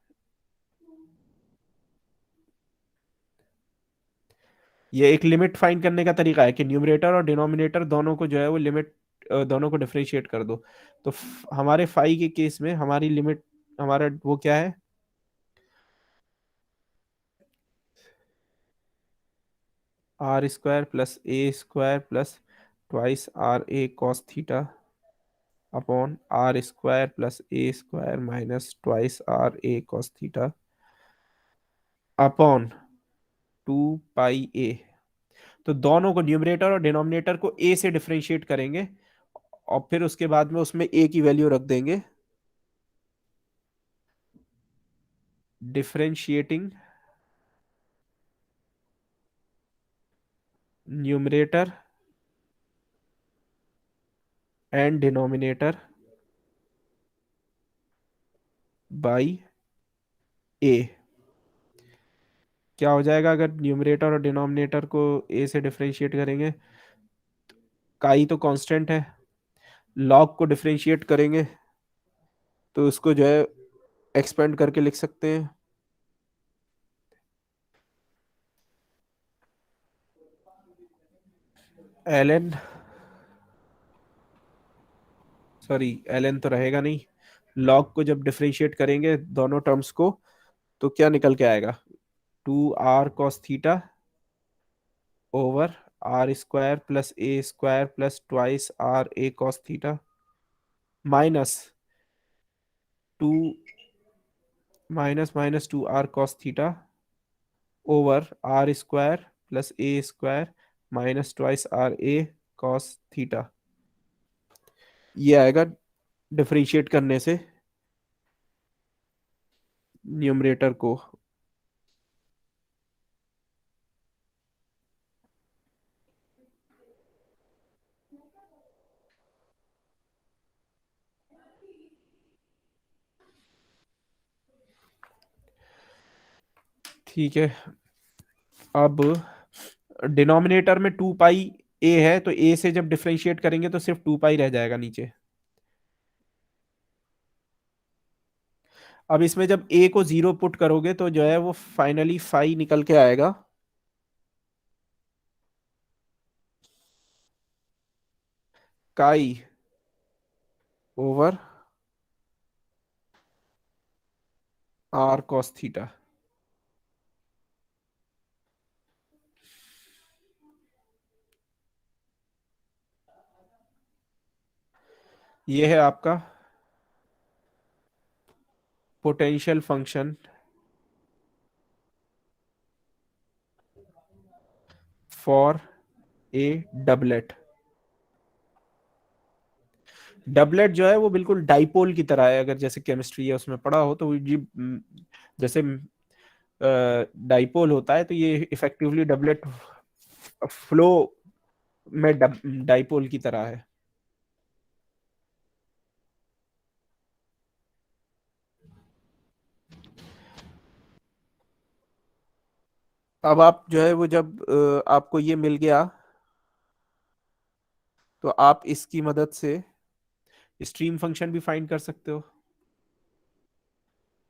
ये एक लिमिट फाइंड करने का तरीका है कि न्यूमरेटर और डिनोमिनेटर दोनों को जो है वो लिमिट, दोनों को डिफरेंशिएट कर दो। तो हमारे फाई के केस में हमारी लिमिट, हमारा वो क्या है, r square plus a square plus twice r a cos theta upon r square plus a square minus twice r a cos theta upon 2 pi a. तो दोनों को, न्यूमरेटर और डिनोमिनेटर को ए से डिफरेंशिएट करेंगे, और फिर उसके बाद में उसमें ए की वैल्यू रख देंगे। Differentiating numerator and denominator by A. क्या हो जाएगा अगर न्यूमरेटर और डिनोमिनेटर को ए से डिफरेंशिएट करेंगे, काई तो कांस्टेंट है, लॉग को डिफरेंशिएट करेंगे तो उसको जो है एक्सपेंड करके लिख सकते हैं, l n, sorry l n तो रहेगा नहीं, लॉग को जब डिफरेंशिएट करेंगे दोनों टर्म्स को, तो क्या निकल के आएगा, 2 r cos theta over r square plus a square plus twice r a cos theta minus two minus minus 2 r cos theta over r square plus a square minus twice r a cos theta. ये आएगा differentiate करने से numerator को। ठीक है। अब denominator में 2 pi ए है, तो ए से जब डिफरेंशिएट करेंगे तो सिर्फ 2 पाई रह जाएगा नीचे। अब इसमें जब ए को जीरो पुट करोगे तो जो है वो फाइनली फाई निकल के आएगा, काई ओवर आर कॉस थीटा। ये है आपका potential function for a doublet. Doublet जो है वो बिल्कुल डाइपोल की तरह है, अगर जैसे केमिस्ट्री है उसमें पढ़ा हो तो जैसे डाइपोल होता है, तो ये इफेक्टिवली डबलेट फ्लो में डाइपोल की तरह है। अब आप जो है वो जब आपको ये मिल गया, तो आप इसकी मदद से स्ट्रीम फंक्शन भी फाइंड कर सकते हो।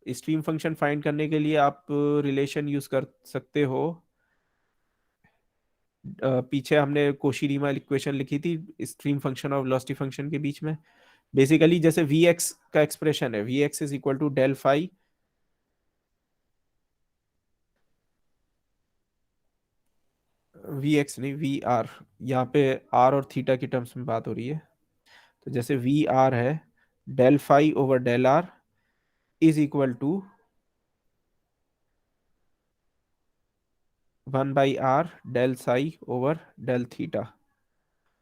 स्ट्रीम फंक्शन फाइंड करने के लिए आप रिलेशन यूज कर सकते हो। पीछे हमने कोशी रीमान इक्वेशन लिखी थी स्ट्रीम फंक्शन और वेलोसिटी फंक्शन के बीच में। बेसिकली जैसे वी एक्स का एक्सप्रेशन है, v x is equal to del phi, v x नहीं वी आर, यहाँ पे आर और थीटा की टर्म्स में बात हो रही है। तो जैसे वी आर है del phi over del r is equal to 1/r del psi over del theta.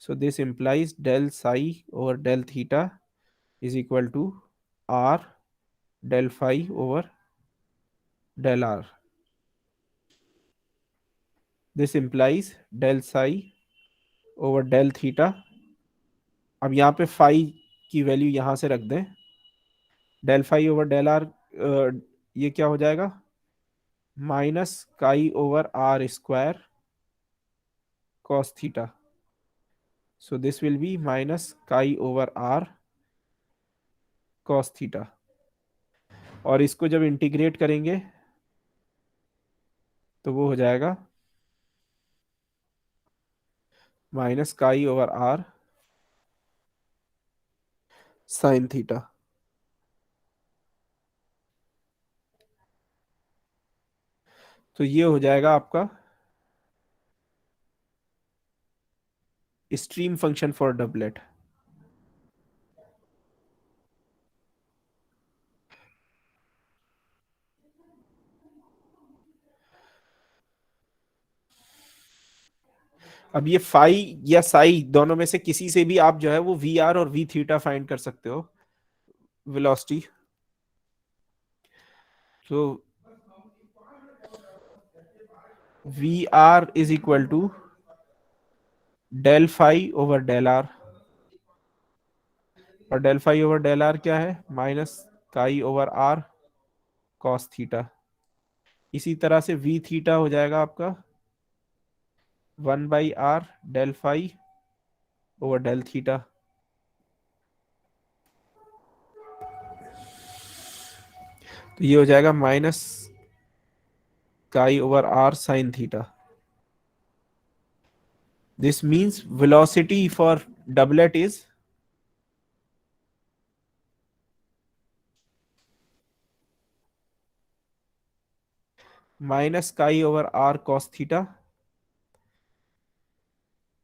So this implies del psi over del theta is equal to r del phi over del r. This implies del psi over del theta. अब यहाँ पे phi की value यहाँ से रख दें, del phi over del r, ये क्या हो जाएगा, minus chi over r square cos theta. So this will be minus chi over r cos theta. और इसको जब इंटीग्रेट करेंगे तो वो हो जाएगा minus chi over r sine theta. तो ये हो जाएगा आपका स्ट्रीम फंक्शन फॉर डबलेट। अब ये फाई या साई दोनों में से किसी से भी आप जो है वो वी आर और वी थीटा फाइंड कर सकते हो, वेलोसिटी। तो we are is equal to del phi over del R, और del phi over del R क्या है, minus chi over are cos theta. इसी तरह से वी थीटा हो जाएगा आपका 1/r del phi over del theta. तो ये हो जाएगा minus chi over r sine theta. This means velocity for doublet is minus chi over r cos theta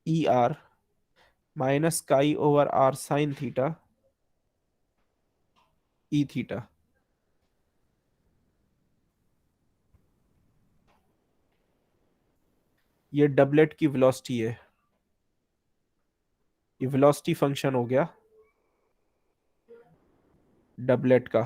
er minus chi over r sin theta e theta. ये doublet की velocity है, ये velocity function हो गया doublet का।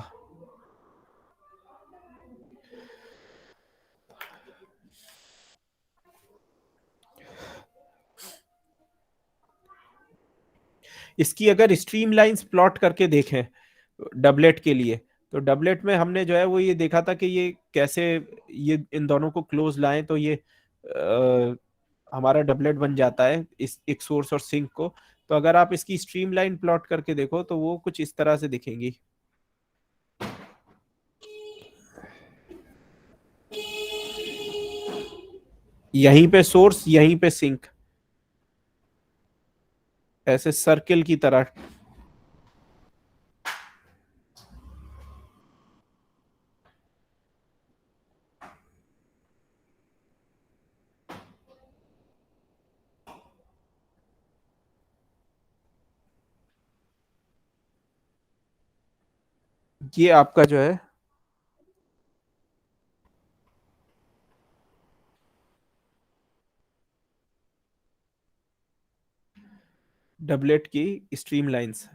इसकी अगर stream lines plot करके देखें डबलेट के लिए, तो डबलेट में हमने जो है वो ये देखा था कि ये कैसे ये इन दोनों को क्लोज लाएं तो ये हमारा डबलेट बन जाता है इस एक सोर्स और सिंक को। तो अगर आप इसकी स्ट्रीम लाइन प्लॉट करके देखो तो वो कुछ इस तरह से दिखेंगी। यहीं पे सोर्स, यहीं पे सिंक, ऐसे सर्किल की तरह। ये आपका जो है डबलेट की स्ट्रीम लाइंस।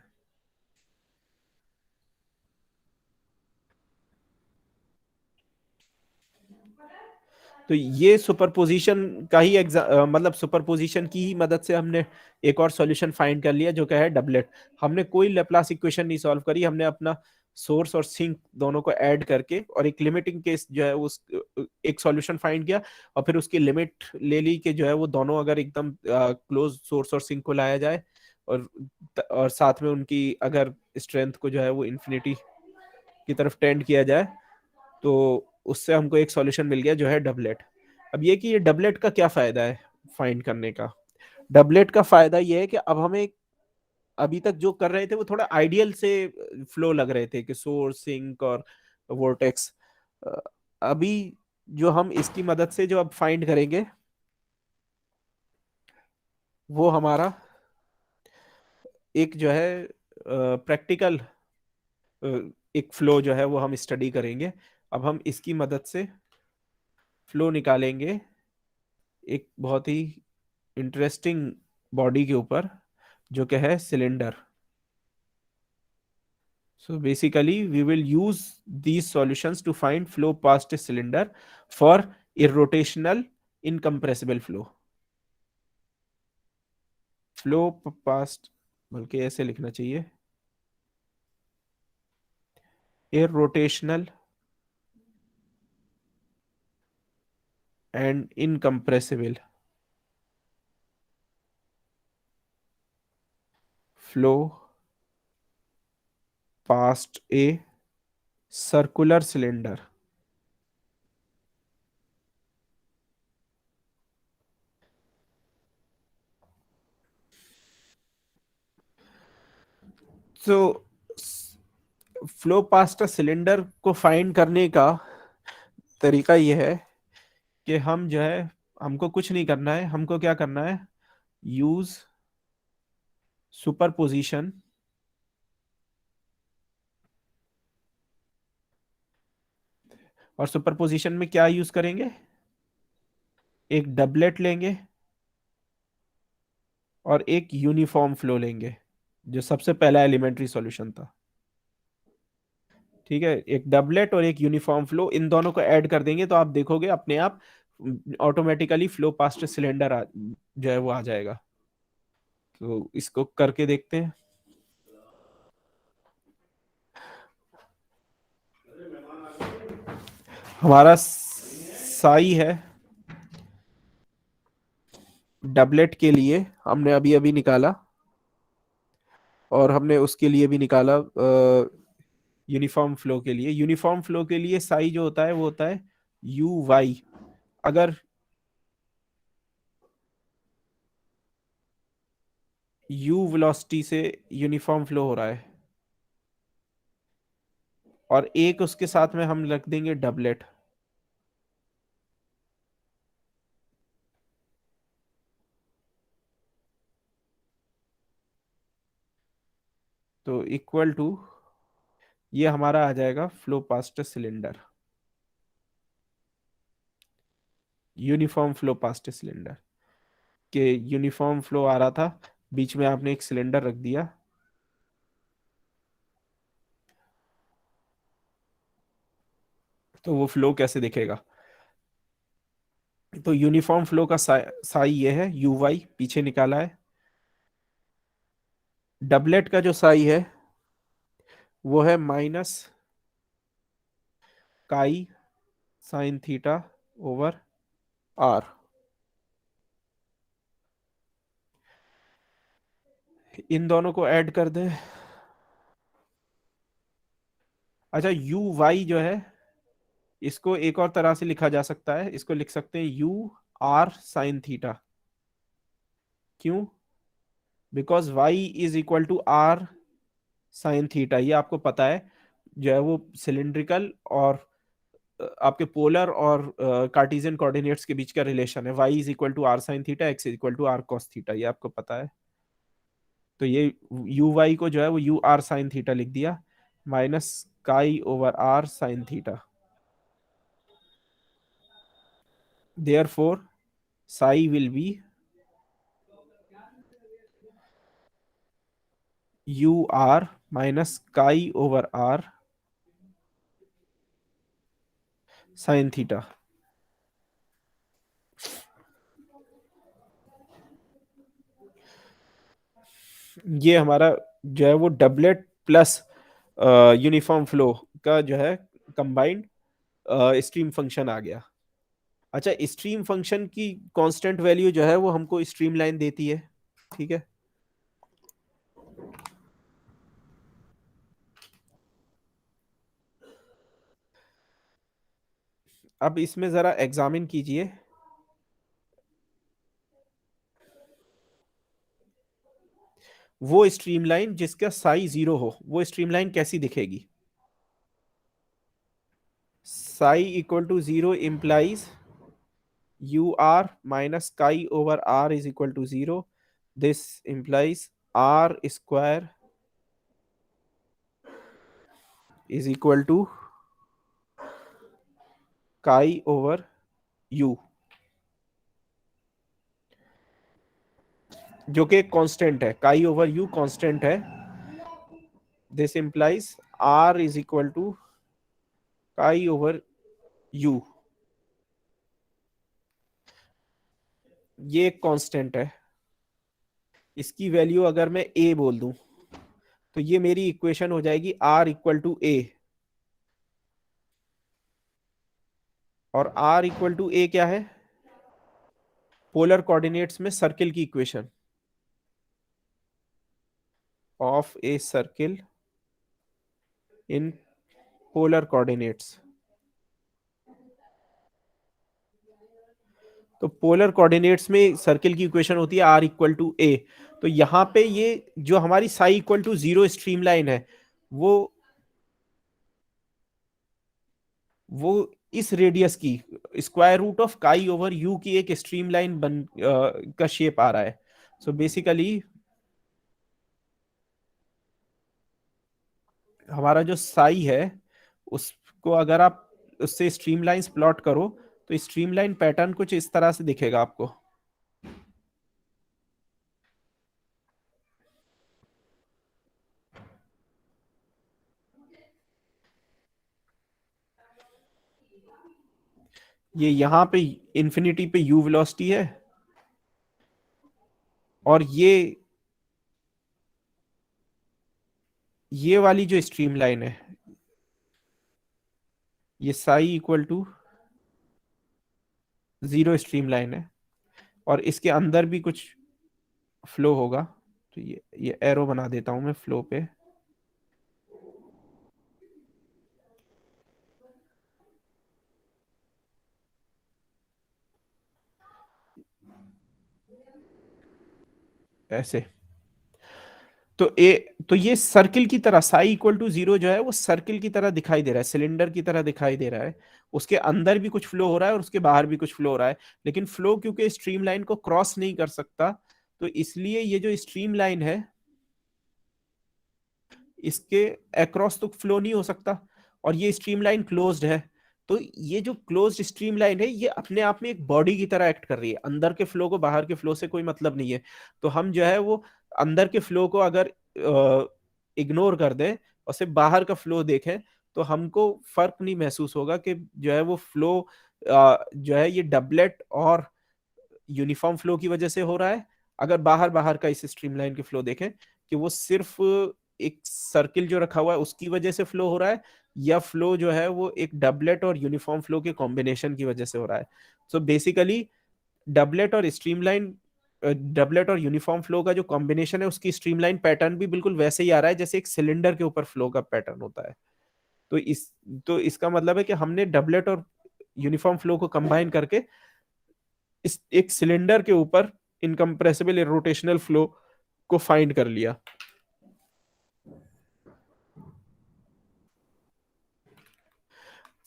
तो ये सुपरपोजिशन का ही मतलब सुपरपोजिशन की ही मदद से हमने एक और सॉल्यूशन फाइंड कर लिया, जो क्या है डबलेट। हमने कोई लेप्लास इक्वेशन नहीं सॉल्व करी, हमने अपना सोर्स और सिंक दोनों को ऐड करके और एक लिमिटिंग केस जो है उस एक सॉल्यूशन फाइंड किया, और फिर उसकी लिमिट ले ली कि जो है वो दोनों अगर एकदम क्लोज सोर्स और सिंक को लाया जाए, और साथ में उनकी अगर स्ट्रेंथ को जो है वो इन्फिनिटी की तरफ टेंड किया जाए, तो उससे हमको एक सॉल्यूशन मिल गया जो है डबलेट। अब ये कि ये डबलेट का क्या फायदा है फाइंड करने का। डबलेट का फायदा ये है कि अब हमें अभी तक जो कर रहे थे वो थोड़ा आइडियल से फ्लो लग रहे थे कि सोर्स सिंक और वोर्टेक्स। अभी जो हम इसकी मदद से जो अब फाइंड करेंगे वो हमारा एक जो है प्रैक्टिकल एक फ्लो जो है वो हम स्टडी करेंगे। अब हम इसकी मदद से फ्लो निकालेंगे एक बहुत ही इंटरेस्टिंग बॉडी के ऊपर, जो क्या है cylinder. So basically, we will use these solutions to find flow past a cylinder for irrotational incompressible flow. Flow past, बल्कि ऐसे लिखना चाहिए, irrotational and incompressible flow past a circular cylinder. तो फ्लो पास्ट अ सिलेंडर को find करने का तरीका यह है कि हम जो है, हमको कुछ नहीं करना है, हमको क्या करना है, यूज सुपरपोजिशन। और सुपरपोजिशन में क्या यूज करेंगे, एक डबलेट लेंगे और एक यूनिफॉर्म फ्लो लेंगे, जो सबसे पहला एलिमेंट्री सॉल्यूशन था। ठीक है, एक डबलेट और एक यूनिफॉर्म फ्लो, इन दोनों को ऐड कर देंगे तो आप देखोगे अपने आप ऑटोमेटिकली फ्लो पास्ट सिलेंडर जो है वो आ जाएगा। तो इसको करके देखते हैं। हमारा साई है डबलेट के लिए, हमने अभी अभी निकाला, और हमने उसके लिए भी निकाला यूनिफॉर्म फ्लो के लिए। यूनिफॉर्म फ्लो के लिए साई जो होता है वो होता है यू वाई। अगर यू वेलोसिटी से यूनिफॉर्म फ्लो हो रहा है और एक उसके साथ में हम रख देंगे डबलेट, तो इक्वल टू ये हमारा आ जाएगा flow past cylinder, uniform flow past cylinder. के यूनिफॉर्म फ्लो आ रहा था, बीच में आपने एक सिलेंडर रख दिया, तो वो फ्लो कैसे दिखेगा। तो यूनिफॉर्म फ्लो का साई ये है यू वाई, पीछे निकाला है। डबलेट का जो साई है वो है माइनस काई साइन थीटा ओवर आर। इन दोनों को ऐड कर दे। अच्छा, यू वाई जो है इसको एक और तरह से लिखा जा सकता है, इसको लिख सकते हैं यू आर साइन थीटा। क्यों? Because y is equal to r sine theta, ये आपको पता है जो है वो सिलिंड्रिकल और आपके पोलर और कार्टेशियन कोऑर्डिनेट्स के बीच का रिलेशन है। Y is equal to r sine theta, x is equal to r cos theta, ये आपको पता है। तो ये यू वाई को जो है वो यू आर साइन थीटा लिख दिया, minus chi over r sine theta. Therefore psi will be u are minus chi over r sine theta. ये हमारा जो है वो डबलेट प्लस यूनिफॉर्म फ्लो का जो है कंबाइंड स्ट्रीम फंक्शन आ गया। अच्छा, स्ट्रीम फंक्शन की कांस्टेंट वैल्यू जो है वो हमको स्ट्रीम लाइन देती है। ठीक है, अब इसमें जरा एग्जामिन कीजिए। वो स्ट्रीमलाइन जिसका साई जीरो हो, वो स्ट्रीमलाइन कैसी दिखेगी? Psi equal to zero implies U are minus chi over R is equal to zero. This implies R square is equal to chi over U, जो कि एक कांस्टेंट है। काई ओवर यू कांस्टेंट है। This implies R is equal to chi over U, ये एक constant है। इसकी value अगर मैं ए बोल दूं तो ये मेरी इक्वेशन हो जाएगी आर इक्वल टू ए। और आर इक्वल टू ए क्या है? पोलर कोऑर्डिनेट्स में सर्किल की equation of a circle in polar coordinates. तो पोलर कोऑर्डिनेट्स में सर्किल की इक्वेशन होती है आर इक्वल टू ए। तो यहां पे ये जो हमारी psi equal to zero streamline है, वो वो इस रेडियस की square root of chi over u की एक स्ट्रीमलाइन का शेप आ रहा है। सो बेसिकली हमारा जो साई है, उसको अगर आप उससे स्ट्रीमलाइंस प्लॉट करो तो स्ट्रीमलाइन पैटर्न कुछ इस तरह से दिखेगा आपको। ये यहाँ पे इंफिनिटी पे यू वेलोसिटी है, और ये वाली जो स्ट्रीमलाइन है, ये psi equal to zero streamline है, और इसके अंदर भी कुछ फ्लो होगा। तो ये एरो बना देता हूं मैं फ्लो पे। ऐसे। तो ये सर्किल की तरह साई इक्वल टू जीरो जो है वो सर्किल की तरह दिखाई दे रहा है, सिलेंडर की तरह दिखाई दे रहा है। उसके अंदर भी कुछ फ्लो हो रहा है और उसके बाहर भी कुछ फ्लो हो रहा है, लेकिन फ्लो क्योंकि स्ट्रीम लाइन को क्रॉस नहीं कर सकता, तो इसलिए ये जो स्ट्रीम लाइन है इसके अक्रॉस तो फ्लो नहीं हो सकता, और ये स्ट्रीमलाइन क्लोज्ड है। तो ये जो क्लोज्ड स्ट्रीमलाइन है ये अपने आप में एक बॉडी की तरह एक्ट कर रही है। अंदर के फ्लो को बाहर के फ्लो से कोई मतलब नहीं है। तो हम जो है वो अंदर के फ्लो को अगर इग्नोर कर दें और सिर्फ बाहर का फ्लो देखें, तो हमको फर्क नहीं महसूस होगा कि जो है वो फ्लो जो है ये डबलेट और यूनिफॉर्म फ्लो की वजह से हो रहा है। अगर बाहर बाहर का इस स्ट्रीमलाइन के फ्लो देखें कि वो सिर्फ एक सर्किल जो रखा हुआ है उसकी वजह से फ्लो हो रहा है, या फ्लो जो है वो एक डबलेट और यूनिफॉर्म फ्लो के कॉम्बिनेशन की वजह से हो रहा है। सो बेसिकली डबलेट और स्ट्रीमलाइन डबलेट और यूनिफॉर्म फ्लो का जो कॉम्बिनेशन है उसकी स्ट्रीमलाइन पैटर्न भी बिल्कुल वैसे ही आ रहा है जैसे एक सिलेंडर के ऊपर फ्लो का पैटर्न होता है। तो इस तो इसका मतलब है कि हमने डबलेट और यूनिफॉर्म फ्लो को कंबाइन करके इस एक सिलेंडर के ऊपर इनकम्प्रेसिबल रोटेशनल फ्लो को फाइंड कर लिया।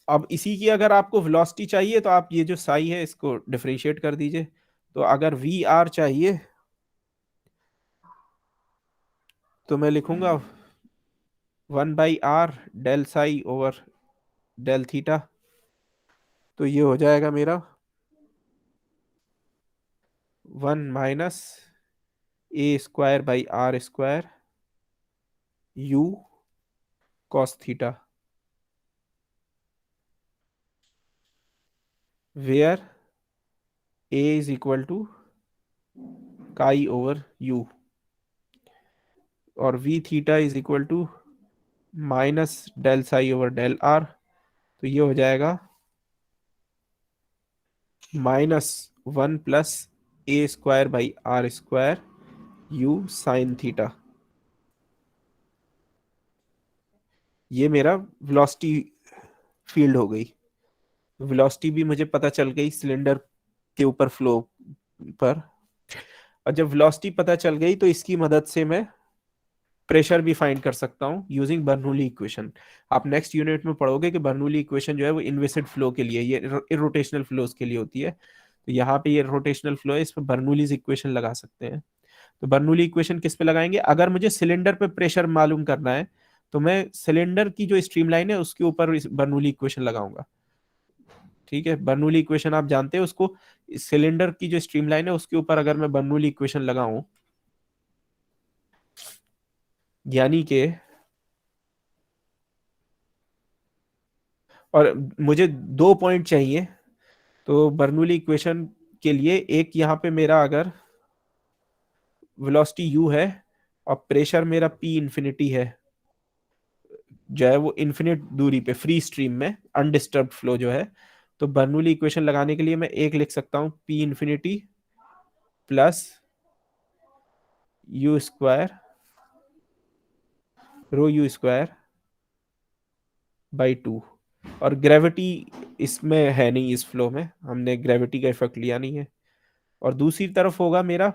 अब इसी की अगर आपको वेलोसिटी चाहिए तो आप ये जो साई है इसको डिफरेंशिएट कर दीजिए। तो अगर वी आर चाहिए तो मैं लिखूंगा 1/r del psi over del theta. तो ये हो जाएगा मेरा 1 minus a square by r square u cos theta, where a is equal to chi over u, और v theta is equal to minus del psi over del r. तो ये हो जाएगा -1 plus a square by r square u sine theta. ये मेरा velocity field हो गई। Velocity भी मुझे पता चल गई सिलेंडर के ऊपर फ्लो पर। और जब वेलोसिटी पता चल गई तो इसकी मदद से मैं प्रेशर भी फाइंड कर सकता हूँ यूजिंग बर्नौली इक्वेशन। आप नेक्स्ट यूनिट में पढ़ोगे कि बर्नौली इक्वेशन जो है वो इनविसिड फ्लो के लिए, ये इरोटेशनल फ्लोज के लिए होती है। तो यहाँ पे ये रोटेशनल फ्लो है, इस पर बर्नौलीज इक्वेशन लगा सकते हैं। तो बर्नौली इक्वेशन किस पे लगाएंगे? अगर मुझे सिलेंडर पे प्रेशर मालूम करना है तो मैं सिलेंडर की जो स्ट्रीमलाइन है उसके ऊपर बर्नौली इक्वेशन लगाऊंगा। ठीक है, बर्नौली इक्वेशन आप जानते हैं उसको। सिलेंडर की जो स्ट्रीमलाइन है उसके ऊपर अगर मैं बर्नौली इक्वेशन लगाऊं, यानी कि, और मुझे 2 पॉइंट चाहिए, तो बर्नौली इक्वेशन के लिए एक यहाँ पे मेरा अगर वेलोसिटी u है और प्रेशर मेरा p इंफिनिटी है, जो है वो इन्फिनिट दूरी पे फ्री स्ट्रीम में अनडिस्टर्ब्ड फ्लो जो है, तो बर्नौली इक्वेशन लगाने के लिए मैं एक लिख सकता हूं p infinity plus u square rho u square by 2। और ग्रेविटी इसमें है नहीं, इस फ्लो में हमने ग्रेविटी का इफेक्ट लिया नहीं है। और दूसरी तरफ होगा मेरा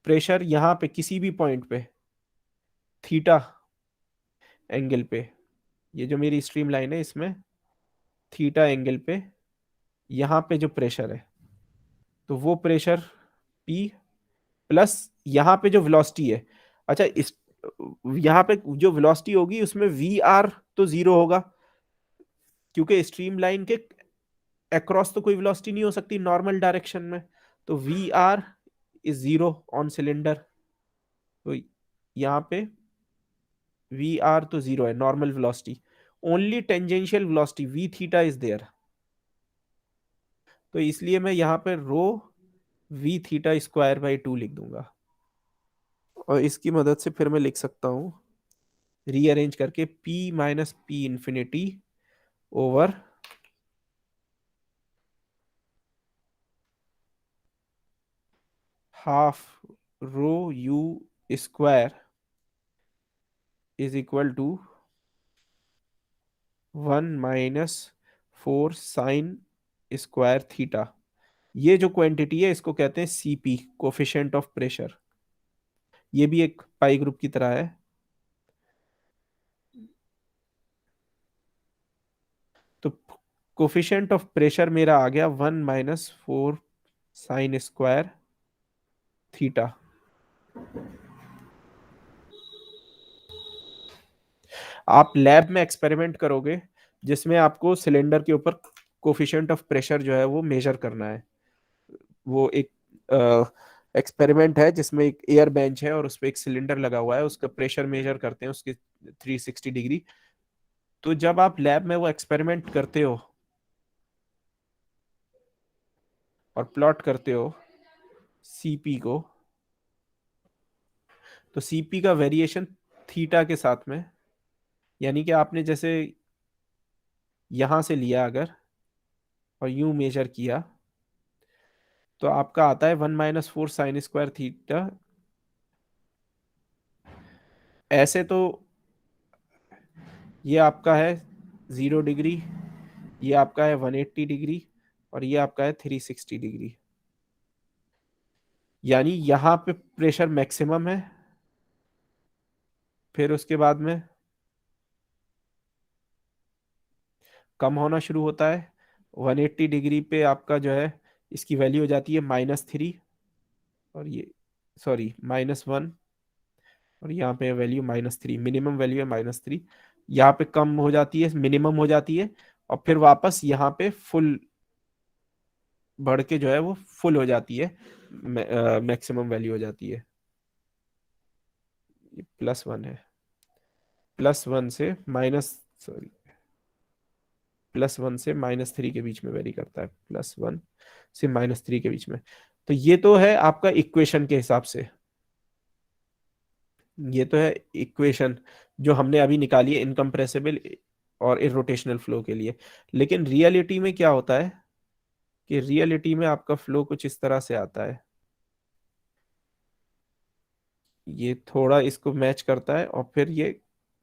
प्रेशर यहाँ पे किसी भी पॉइंट पे थीटा एंगल पे, ये जो मेरी स्ट्रीम लाइन है इसमें थीटा एंगल पे यहाँ पे जो प्रेशर है, तो वो प्रेशर P प्लस यहाँ पे जो वेलोसिटी है। अच्छा, इस यहाँ पे जो वेलोसिटी होगी उसमें वी आर तो जीरो होगा, क्योंकि स्ट्रीम लाइन के अक्रॉस तो कोई वेलोसिटी नहीं हो सकती नॉर्मल डायरेक्शन में। तो we are is zero on cylinder. तो यहाँ पे वी आर तो जीरो है normal velocity, only tangential velocity v theta is there. तो इसलिए मैं यहाँ पे rho v theta square by 2 लिख दूंगा। और इसकी मदद से फिर मैं लिख सकता हूँ रीअरेंज करके p minus p infinity over half rho u square is equal to 1 - 4 sine square theta. ये जो क्वांटिटी है इसको कहते हैं सीपी, कोफिशिएंट ऑफ प्रेशर। ये भी एक पाई ग्रुप की तरह है। तो कोफिशिएंट ऑफ प्रेशर मेरा आ गया 1 - 4 साइन स्क्वायर थीटा। आप लैब में एक्सपेरिमेंट करोगे जिसमें आपको सिलेंडर के ऊपर कोफिशिएंट ऑफ प्रेशर जो है वो मेजर करना है। वो एक एक्सपेरिमेंट है जिसमें एक एयर बेंच है और उस पर एक सिलेंडर लगा हुआ है, उसका प्रेशर मेजर करते हैं उसके 360 डिग्री। तो जब आप लैब में वो एक्सपेरिमेंट करते हो और प्लॉट करते हो सीपी को, तो सीपी का वेरिएशन थीटा के साथ में, यानी कि आपने जैसे यहां से लिया अगर और यूं मेजर किया, तो आपका आता है 1 - 4 साइन स्क्वायर थीटा। ऐसे तो ये आपका है 0 डिग्री, ये आपका है 180 डिग्री, और ये आपका है 360 डिग्री। यानी यहाँ पे प्रेशर मैक्सिमम है, फिर उसके बाद में कम होना शुरू होता है। 180 डिग्री पे आपका जो है इसकी वैल्यू हो जाती है -3, और ये सॉरी -1, और यहाँ पे वैल्यू -3, मिनिमम वैल्यू है -3। यहाँ पे कम हो जाती है, मिनिमम हो जाती है, और फिर वापस यहाँ पे फुल बढ़ के जो है वो फुल हो जाती है, मैक्सिमम वैल्यू हो जाती है। ये +1 है। +1 से -3 के बीच में वेरी करता है, +1 से -3 के बीच में। तो ये तो है आपका इक्वेशन के हिसाब से, ये तो है इक्वेशन जो हमने अभी निकाली है इनकम्प्रेसिबल और इरोटेशनल फ्लो के लिए। लेकिन रियलिटी में क्या होता है कि रियलिटी में आपका फ्लो कुछ इस तरह से आता है, ये थोड़ा इसको मैच करता है और फिर ये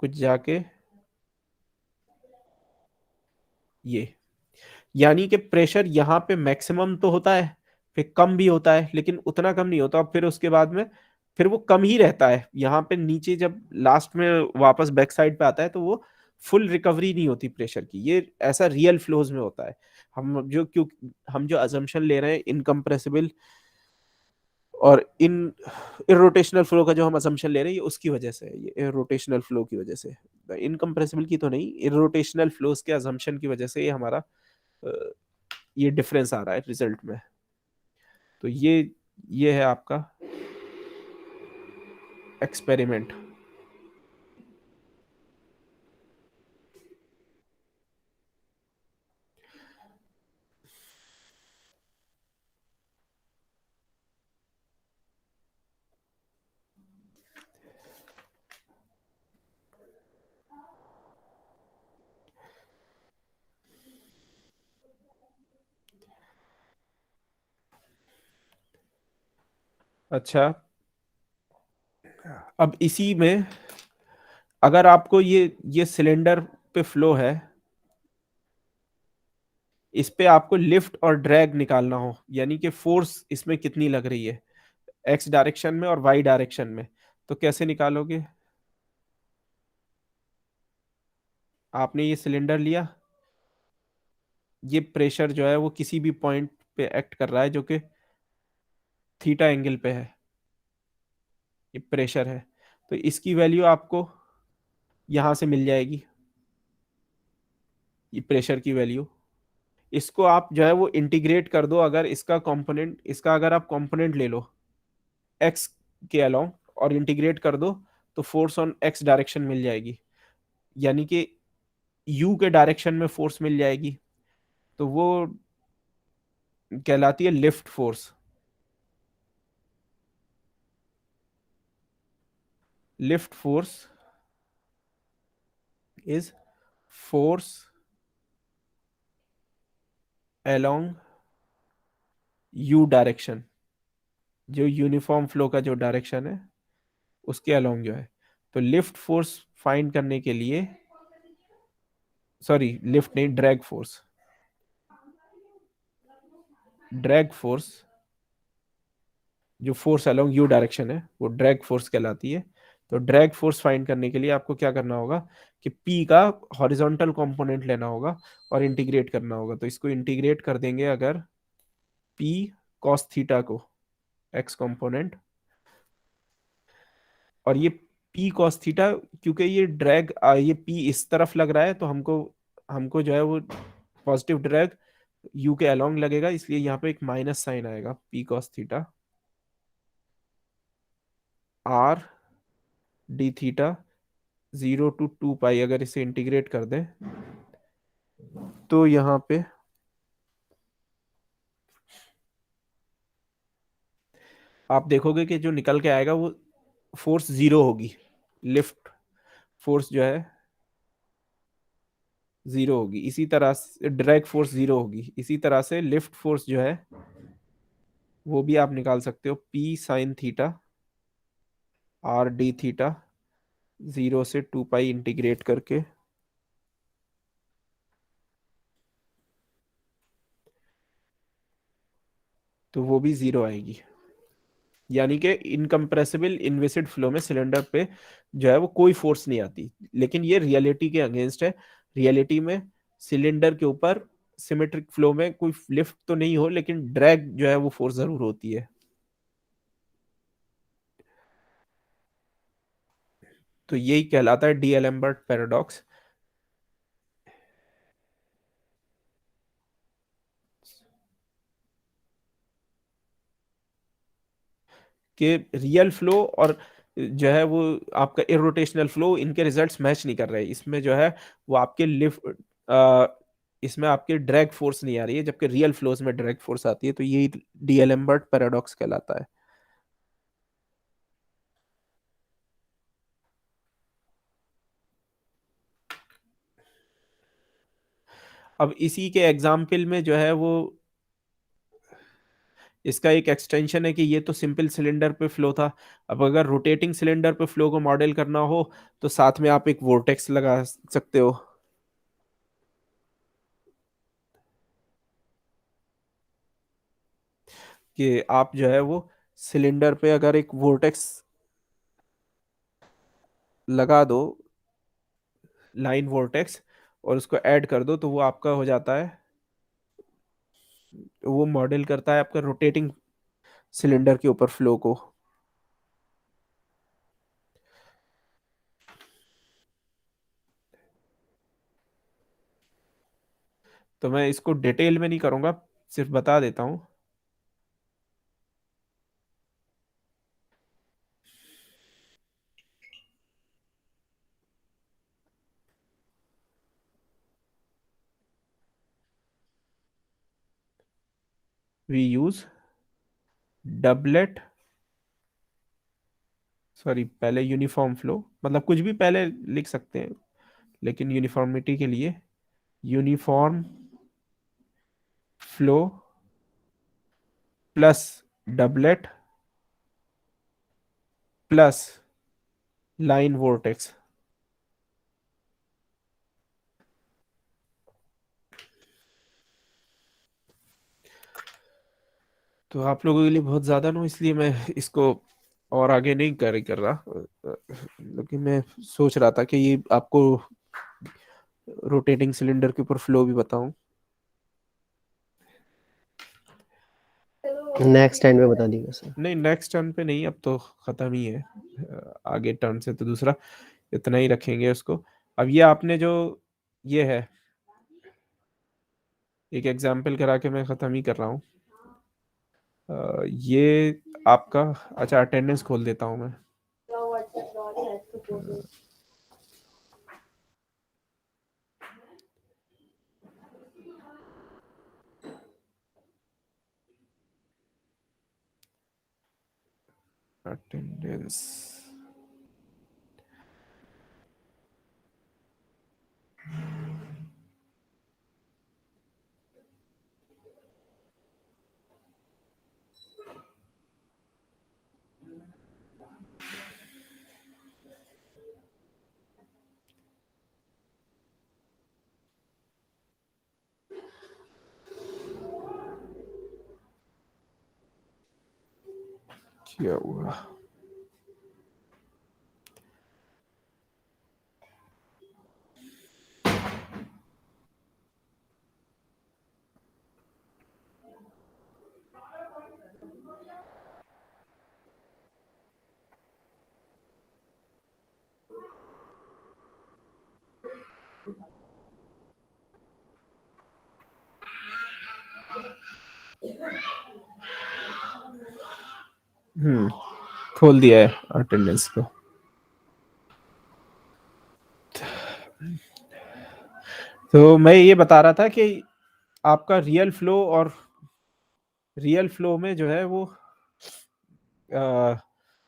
कुछ जाके ये, यानी कि प्रेशर यहाँ पे मैक्सिमम तो होता है, फिर कम भी होता है, लेकिन उतना कम नहीं होता, और फिर उसके बाद में फिर वो कम ही रहता है यहाँ पे नीचे, जब लास्ट में वापस बैक साइड पे आता है तो वो फुल रिकवरी नहीं होती प्रेशर की। ये ऐसा रियल फ्लोज में होता है। हम जो अजम्पशन ले रहे हैं इनकम्प्रेसिबल और इन इरोटेशनल फ्लो का जो हम असम्पशन ले रहे हैं, ये उसकी वजह से है, ये इरोटेशनल फ्लो की वजह से, इनकम्प्रेसिबल की तो नहीं, इरोटेशनल फ्लोज के असम्पशन की वजह से ये हमारा ये डिफरेंस आ रहा है रिजल्ट में। तो ये है आपका एक्सपेरिमेंट। अच्छा, अब इसी में अगर आपको ये सिलेंडर पे फ्लो है, इस पे आपको लिफ्ट और ड्रैग निकालना हो, यानी कि फोर्स इसमें कितनी लग रही है एक्स डायरेक्शन में और वाई डायरेक्शन में, तो कैसे निकालोगे? आपने ये सिलेंडर लिया, ये प्रेशर जो है वो किसी भी पॉइंट पे एक्ट कर रहा है जो कि थीटा एंगल पे है, ये प्रेशर है। तो इसकी वैल्यू आपको यहां से मिल जाएगी, ये प्रेशर की वैल्यू। इसको आप जो है वो इंटीग्रेट कर दो, अगर इसका कंपोनेंट, इसका अगर आप कंपोनेंट ले लो एक्स के अलोंग और इंटीग्रेट कर दो, तो फोर्स ऑन एक्स डायरेक्शन मिल जाएगी, यानी कि यू के डायरेक्शन में फोर्स मिल जाएगी। तो वो कहलाती है lift force. Lift force is force along you direction, जो यूनिफॉर्म फ्लो का जो डायरेक्शन है उसके अलोंग जो है। तो लिफ्ट फोर्स फाइंड करने के लिए, सॉरी लिफ्ट नहीं, ड्रैग फोर्स, ड्रैग फोर्स जो फोर्स अलोंग यू डायरेक्शन है वो ड्रैग फोर्स कहलाती है। तो ड्रैग फोर्स फाइंड करने के लिए आपको क्या करना होगा कि P का हॉरिजॉन्टल कंपोनेंट लेना होगा और इंटीग्रेट करना होगा। तो इसको इंटीग्रेट कर देंगे अगर P cos थीटा को, एक्स कंपोनेंट, और ये P cos थीटा, क्योंकि ये ड्रैग ये P इस तरफ लग रहा है, तो हमको हमको जो है वो पॉजिटिव ड्रैग यू के अलोंग लगेगा, इसलिए यहाँ पे एक माइनस साइन आएगा, P cos theta R D theta 0 to 2 पाई, अगर इसे इंटीग्रेट कर दें तो यहाँ पे आप देखोगे कि जो निकल के आएगा वो फोर्स जीरो होगी, लिफ्ट फोर्स जो है जीरो होगी, इसी तरह से ड्रैग फोर्स जीरो होगी, इसी तरह से लिफ्ट फोर्स जो है वो भी आप निकाल सकते हो, P sine theta R D theta 0 से 2 पाई इंटीग्रेट करके, तो वो भी जीरो आएगी। यानी कि इनकम्प्रेसिबल इनविसिड फ्लो में सिलेंडर पे जो है वो कोई फोर्स नहीं आती, लेकिन ये रियलिटी के अगेंस्ट है। रियलिटी में सिलेंडर के ऊपर सिमेट्रिक फ्लो में कोई लिफ्ट तो नहीं हो, लेकिन ड्रैग जो है वो फोर्स जरूर होती है। तो यही कहलाता है डीएलेम्बर्ट पैराडॉक्स, कि रियल फ्लो और जो है वो आपका इरोटेशनल फ्लो, इनके रिजल्ट्स मैच नहीं कर रहे, इसमें जो है वो आपके लिफ्ट, इसमें आपके ड्रैग फोर्स नहीं आ रही है, जबकि रियल फ्लोज में ड्रैग फोर्स आती है। तो ये डीएलेम्बर्ट पैराडॉक्स कहलाता है। अब इसी के एग्जाम्पल में जो है वो इसका एक एक्सटेंशन है कि ये तो सिंपल सिलेंडर पे फ्लो था। अब अगर रोटेटिंग सिलेंडर पे फ्लो को मॉडल करना हो तो साथ में आप एक वोर्टेक्स लगा सकते हो, कि आप जो है वो सिलेंडर पे अगर एक वोर्टेक्स लगा दो, लाइन वोर्टेक्स, और उसको ऐड कर दो, तो वो आपका हो जाता है, वो मॉडल करता है आपका रोटेटिंग सिलेंडर के ऊपर फ्लो को। तो मैं इसको डिटेल में नहीं करूंगा, सिर्फ बता देता हूँ। वी यूज डबलेट, सॉरी पहले यूनिफॉर्म फ्लो, मतलब कुछ भी पहले लिख सकते हैं, लेकिन यूनिफॉर्मिटी के लिए uniform flow plus doublet plus line vortex. तो आप लोगों के लिए बहुत ज्यादा ना, इसलिए मैं इसको और आगे नहीं कर रहा, लेकिन मैं सोच रहा था कि ये आपको रोटेटिंग सिलेंडर के ऊपर फ्लो भी बताऊं। नेक्स्ट टाइम में बता दीजिएगा सर। नहीं, नेक्स्ट टर्न पे नहीं, अब तो खत्म ही है। आगे टर्न से तो दूसरा, इतना ही रखेंगे उसको। अब ये आपने जो ये है, एक एग्जाम्पल करा के मैं खत्म ही कर रहा हूँ। ये आपका, अच्छा अटेंडेंस खोल देता हूँ मैं। अटेंडेंस, क्या हुआ? खोल दिया है अटेंडेंस को। तो मैं ये बता रहा था कि आपका रियल फ्लो में जो है वो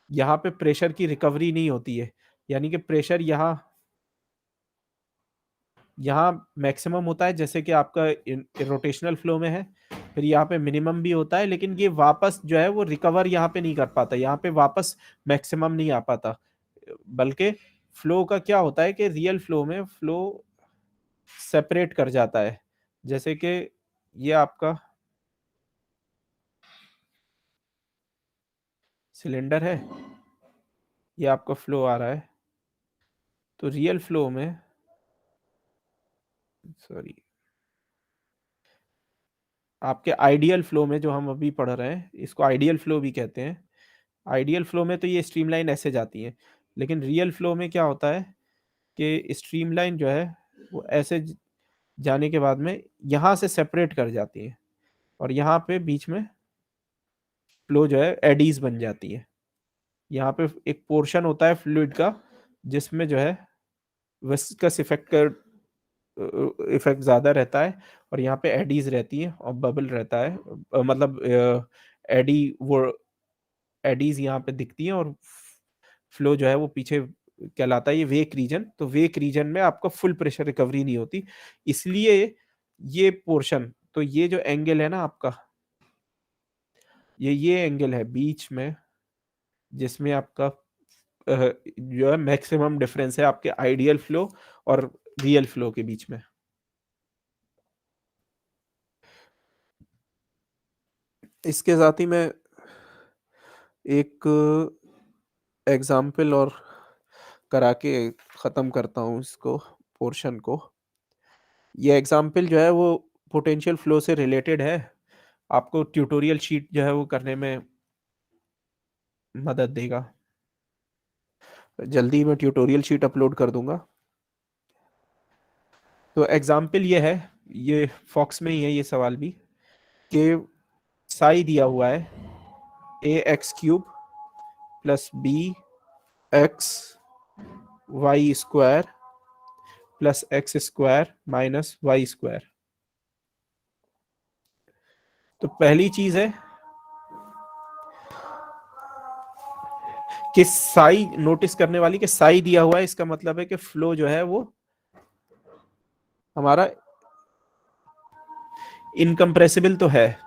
यहाँ पे प्रेशर की रिकवरी नहीं होती है, यानी कि प्रेशर यहाँ मैक्सिमम होता है, जैसे कि आपका रोटेशनल फ्लो में है, फिर यहाँ पे मिनिमम भी होता है, लेकिन ये वापस जो है वो रिकवर यहाँ पे नहीं कर पाता, यहाँ पे वापस मैक्सिमम नहीं आ पाता। बल्कि फ्लो का क्या होता है कि रियल फ्लो में फ्लो सेपरेट कर जाता है, जैसे कि ये आपका सिलेंडर है, ये आपका फ्लो आ रहा है, तो रियल फ्लो में, सॉरी, आपके आइडियल फ्लो में जो हम अभी पढ़ रहे हैं, इसको आइडियल फ्लो भी कहते हैं। आइडियल फ्लो में तो ये स्ट्रीमलाइन ऐसे जाती है, लेकिन रियल फ्लो में क्या होता है कि स्ट्रीमलाइन जो है वो ऐसे जाने के बाद में यहाँ से सेपरेट कर जाती है, और यहाँ पे बीच में फ्लो जो है एडीज बन जाती है। यहाँ पे एक पोर्शन होता है फ्लूइड का जिसमें जो है विस्कस इफेक्ट का इफेक्ट ज्यादा रहता है, और यहाँ पे एडीज रहती है और बबल रहता है, मतलब एडी वो एडीज यहाँ पे दिखती हैं और फ्लो जो है वो पीछे कहलाता है ये वेक रीजन। तो वेक रीजन में आपका फुल प्रेशर रिकवरी नहीं होती, इसलिए ये पोर्शन, तो ये जो एंगल है ना आपका, ये एंगल है बीच में जिसमें आपका जो है मैक्सिमम डिफरेंस है आपके आइडियल फ्लो और रियल फ्लो के बीच में। इसके साथ ही मैं एक एग्जाम्पल और करा के खत्म करता हूँ इसको, पोर्शन को। ये एग्जाम्पल जो है वो पोटेंशियल फ्लो से रिलेटेड है, आपको ट्यूटोरियल शीट जो है वो करने में मदद देगा। जल्दी मैं ट्यूटोरियल शीट अपलोड कर दूंगा। तो एग्जाम्पल ये है, ये फॉक्स में ही है ये सवाल भी, कि साई दिया हुआ है A x cube plus B X Y square plus x square minus Y square. तो पहली चीज है कि साई नोटिस करने वाली, कि साई दिया हुआ है, इसका मतलब है कि फ्लो जो है वो हमारा इनकम्प्रेसिबल तो है,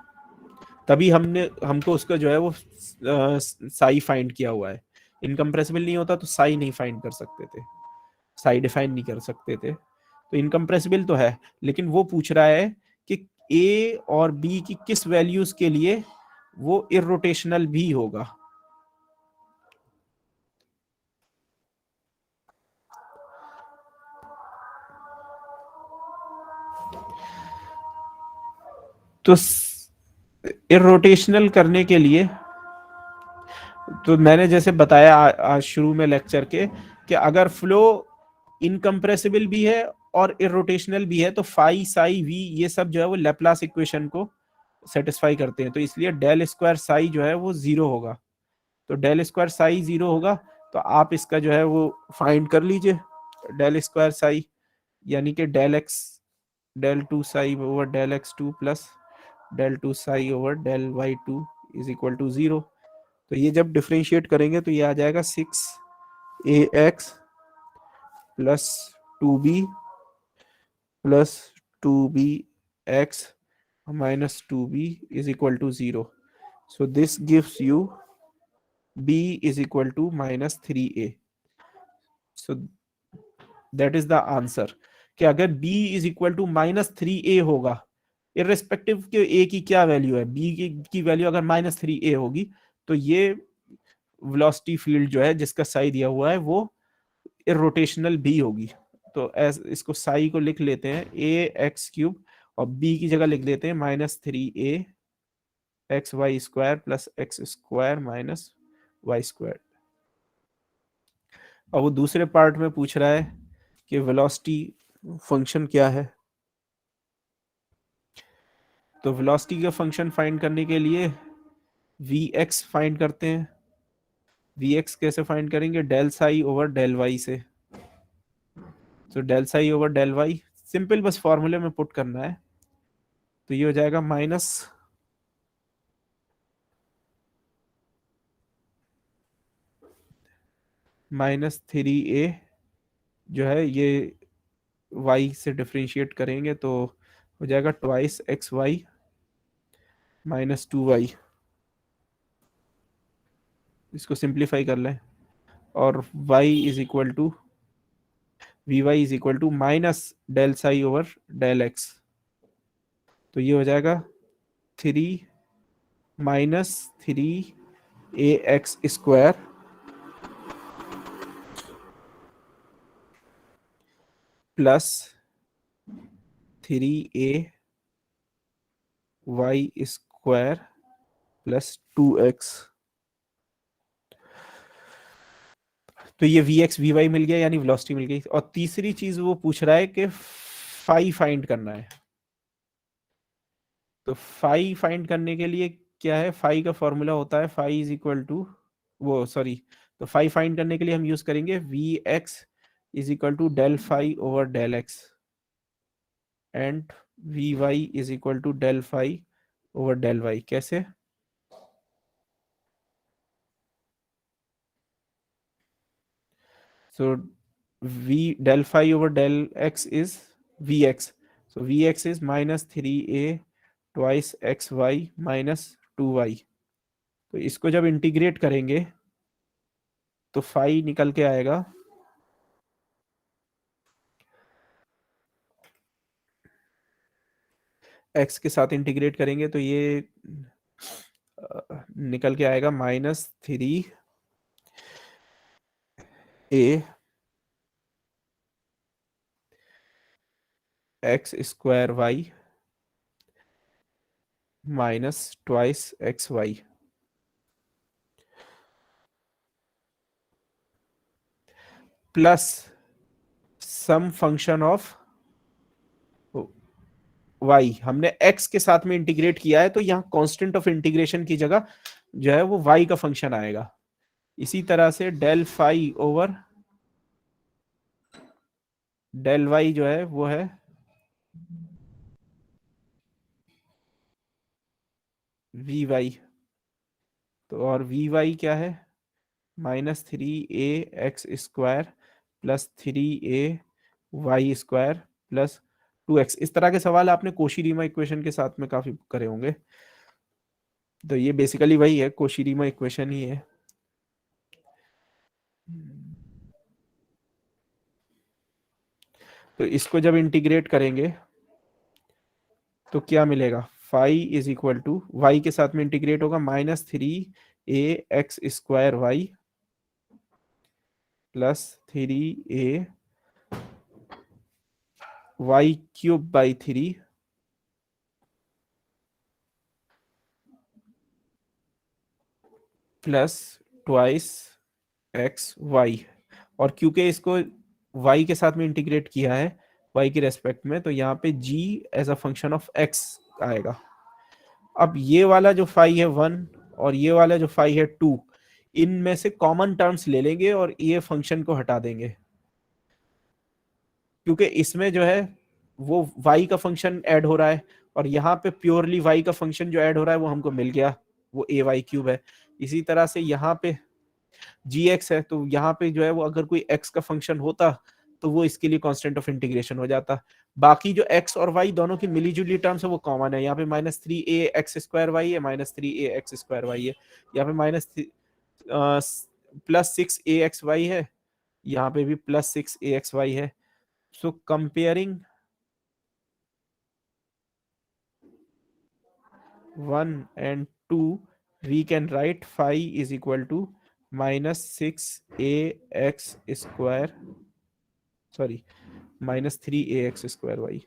तभी हमको उसका जो है वो साई फाइंड किया हुआ है। इनकम्प्रेसिबल नहीं होता तो साई नहीं फाइंड कर सकते थे, साई डिफाइन नहीं कर सकते थे। तो इनकम्प्रेसिबल तो है, लेकिन वो पूछ रहा है कि ए और बी की किस वैल्यूज के लिए वो इरोटेशनल भी होगा। तो इरोटेशनल करने के लिए, तो मैंने जैसे बताया आज शुरू में लेक्चर के, कि अगर फ्लो इनकम्प्रेसिबल भी है और इरोटेशनल भी है तो फाई साई वी ये सब जो है वो लेप्लास इक्वेशन को सेटिस्फाई करते हैं। तो इसलिए डेल स्क्वायर साई जो है वो जीरो होगा। तो डेल स्क्वायर साई जीरो होगा, तो आप इसका जो है वो फाइंड कर लीजिए डेल स्क्वायर साई, यानी कि del x del two psi over del x two plus del two psi over del y two is equal to zero. तो ये जब डिफ्रेंशिएट करेंगे तो ये आ जाएगा 6ax plus 2b plus 2bx minus 2b is equal to 0. So this gives you b is equal to minus 3a. So that is the answer, कि अगर b is equal to minus 3a होगा, irrespective के a की क्या value है, b की value अगर minus 3a होगी, तो ये वेलोसिटी फील्ड जो है जिसका साई दिया हुआ है वो इरोटेशनल भी होगी। तो इसको साई को लिख लेते हैं ए एक्स क्यूब और बी की जगह लिख लेते हैं minus 3a x Y square plus x square minus Y square. और वो दूसरे पार्ट में पूछ रहा है कि वेलोसिटी फंक्शन क्या है। तो वेलोसिटी का फंक्शन फाइंड करने के लिए वी एक्स फाइंड करते हैं। वी एक्स कैसे फाइंड करेंगे, del psi over del y से। तो del psi over del y simple बस फॉर्मूले में पुट करना है। तो ये हो जाएगा माइनस 3a जो है ये y से डिफ्रेंशिएट करेंगे तो हो जाएगा twice x Y minus 2y। इसको सिंप्लीफाई कर लें और y is equal to v y is equal to minus del psi over del x. तो ये हो जाएगा 3 minus 3ax square plus 3ay square plus 2x। तो ये वी एक्स वी वाई मिल गया, यानी वेलोसिटी मिल गई। और तीसरी चीज वो पूछ रहा है कि फाई फाइंड करना है। तो फाई फाइंड करने के लिए क्या है, फाई का फॉर्मूला होता है फाई इज इक्वल टू वो सॉरी, तो फाई फाइंड करने के लिए हम यूज करेंगे v x is equal to del phi over del x and v y is equal to del phi over del y. कैसे? So v del phi over del x is vx. So vx is minus 3a twice xy minus 2y। तो इसको जब integrate करेंगे तो phi निकल के आएगा x के साथ इंटीग्रेट करेंगे तो ये निकल के आएगा minus 3a x square y minus twice x y plus some function of y। हमने x के साथ में इंटीग्रेट किया है तो यहाँ कांस्टेंट ऑफ इंटीग्रेशन की जगह जो है वो y का फंक्शन आएगा। इसी तरह से del phi over del y जो है वो है वी वाई। तो और वी वाई क्या है? Minus 3a x square plus 3a y square plus 2x। इस तरह के सवाल आपने कोशी-रीमा इक्वेशन के साथ में काफी करे होंगे। तो ये बेसिकली वही है, कोशी-रीमा इक्वेशन ही है। तो इसको जब इंटीग्रेट करेंगे तो क्या मिलेगा? Phi is equal to y के साथ में इंटीग्रेट होगा minus 3a x square y plus 3a y cube by 3 plus twice x y. और क्योंकि इसको y के साथ में इंटीग्रेट किया है y के रेस्पेक्ट में, तो यहाँ पे g as a function of x आएगा। अब ये वाला जो फाई है 1 और ये वाला जो फाई है 2, इनमें से कॉमन टर्म्स ले लेंगे और ये फंक्शन को हटा देंगे, क्योंकि इसमें जो है वो y का फंक्शन ऐड हो रहा है और यहाँ पे प्योरली y का फंक्शन जो ऐड हो रहा है वो हमको मिल गया, वो ए वाई क्यूब है। इसी तरह से यहाँ पे gx है, तो यहाँ पे जो है वो अगर कोई x का फंक्शन होता तो वो इसके लिए कांस्टेंट ऑफ इंटीग्रेशन हो जाता। बाकी जो x और y दोनों की मिली जुली टर्म्स है वो कॉमन है। यहाँ पे minus 3a x square Y है, minus 3a x square Y है। यहाँ पे minus plus 6a x Y है, यहाँ पे भी प्लस 6a एक्स वाई है। सो comparing 1 and 2, we can write phi is equal to minus 6a x square, sorry, minus 3a x square y।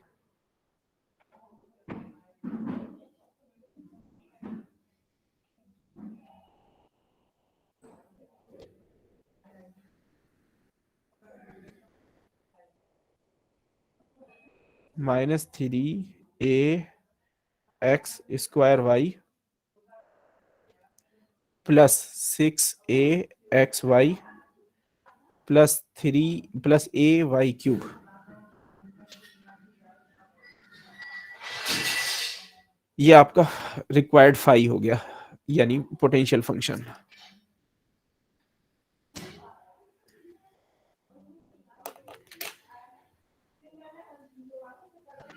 Minus 3a x square y plus 6a x y plus 3 plus a y cube. ये आपका required phi हो गया, यानी potential function.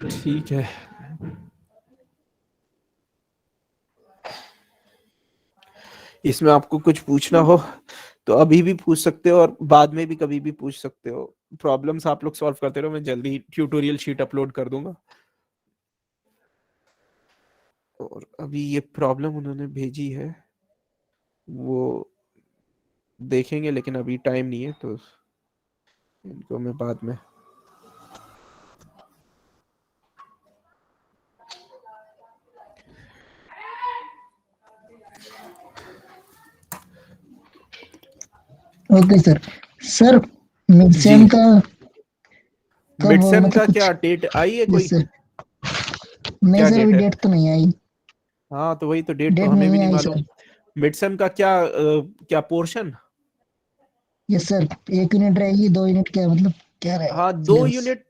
ठीक है, इसमें आपको कुछ पूछना हो तो अभी भी पूछ सकते हो और बाद में भी कभी भी पूछ सकते हो। प्रॉब्लम्स आप लोग सॉल्व करते रहो, मैं जल्दी ट्यूटोरियल शीट अपलोड कर दूंगा। और अभी ये प्रॉब्लम उन्होंने भेजी है वो देखेंगे, लेकिन अभी टाइम नहीं है तो इनको मैं बाद में। Okay sir. सर मिड जी, सेम का कब मिड सेम मतलब का कुछ? क्या डेट आई है कोई? Yes sir. नहीं क्या सर, डेट अभी है? डेट तो नहीं आई। हाँ तो वही तो, डेट तो डेट हमें भी नहीं नहीं आई मालूम। सर। मिड सेम का क्या पोर्शन? यस सर, 1 यूनिट रहेगी, 2 यूनिट क्या मतलब क्या रहेगा हाँ, सिलेबस?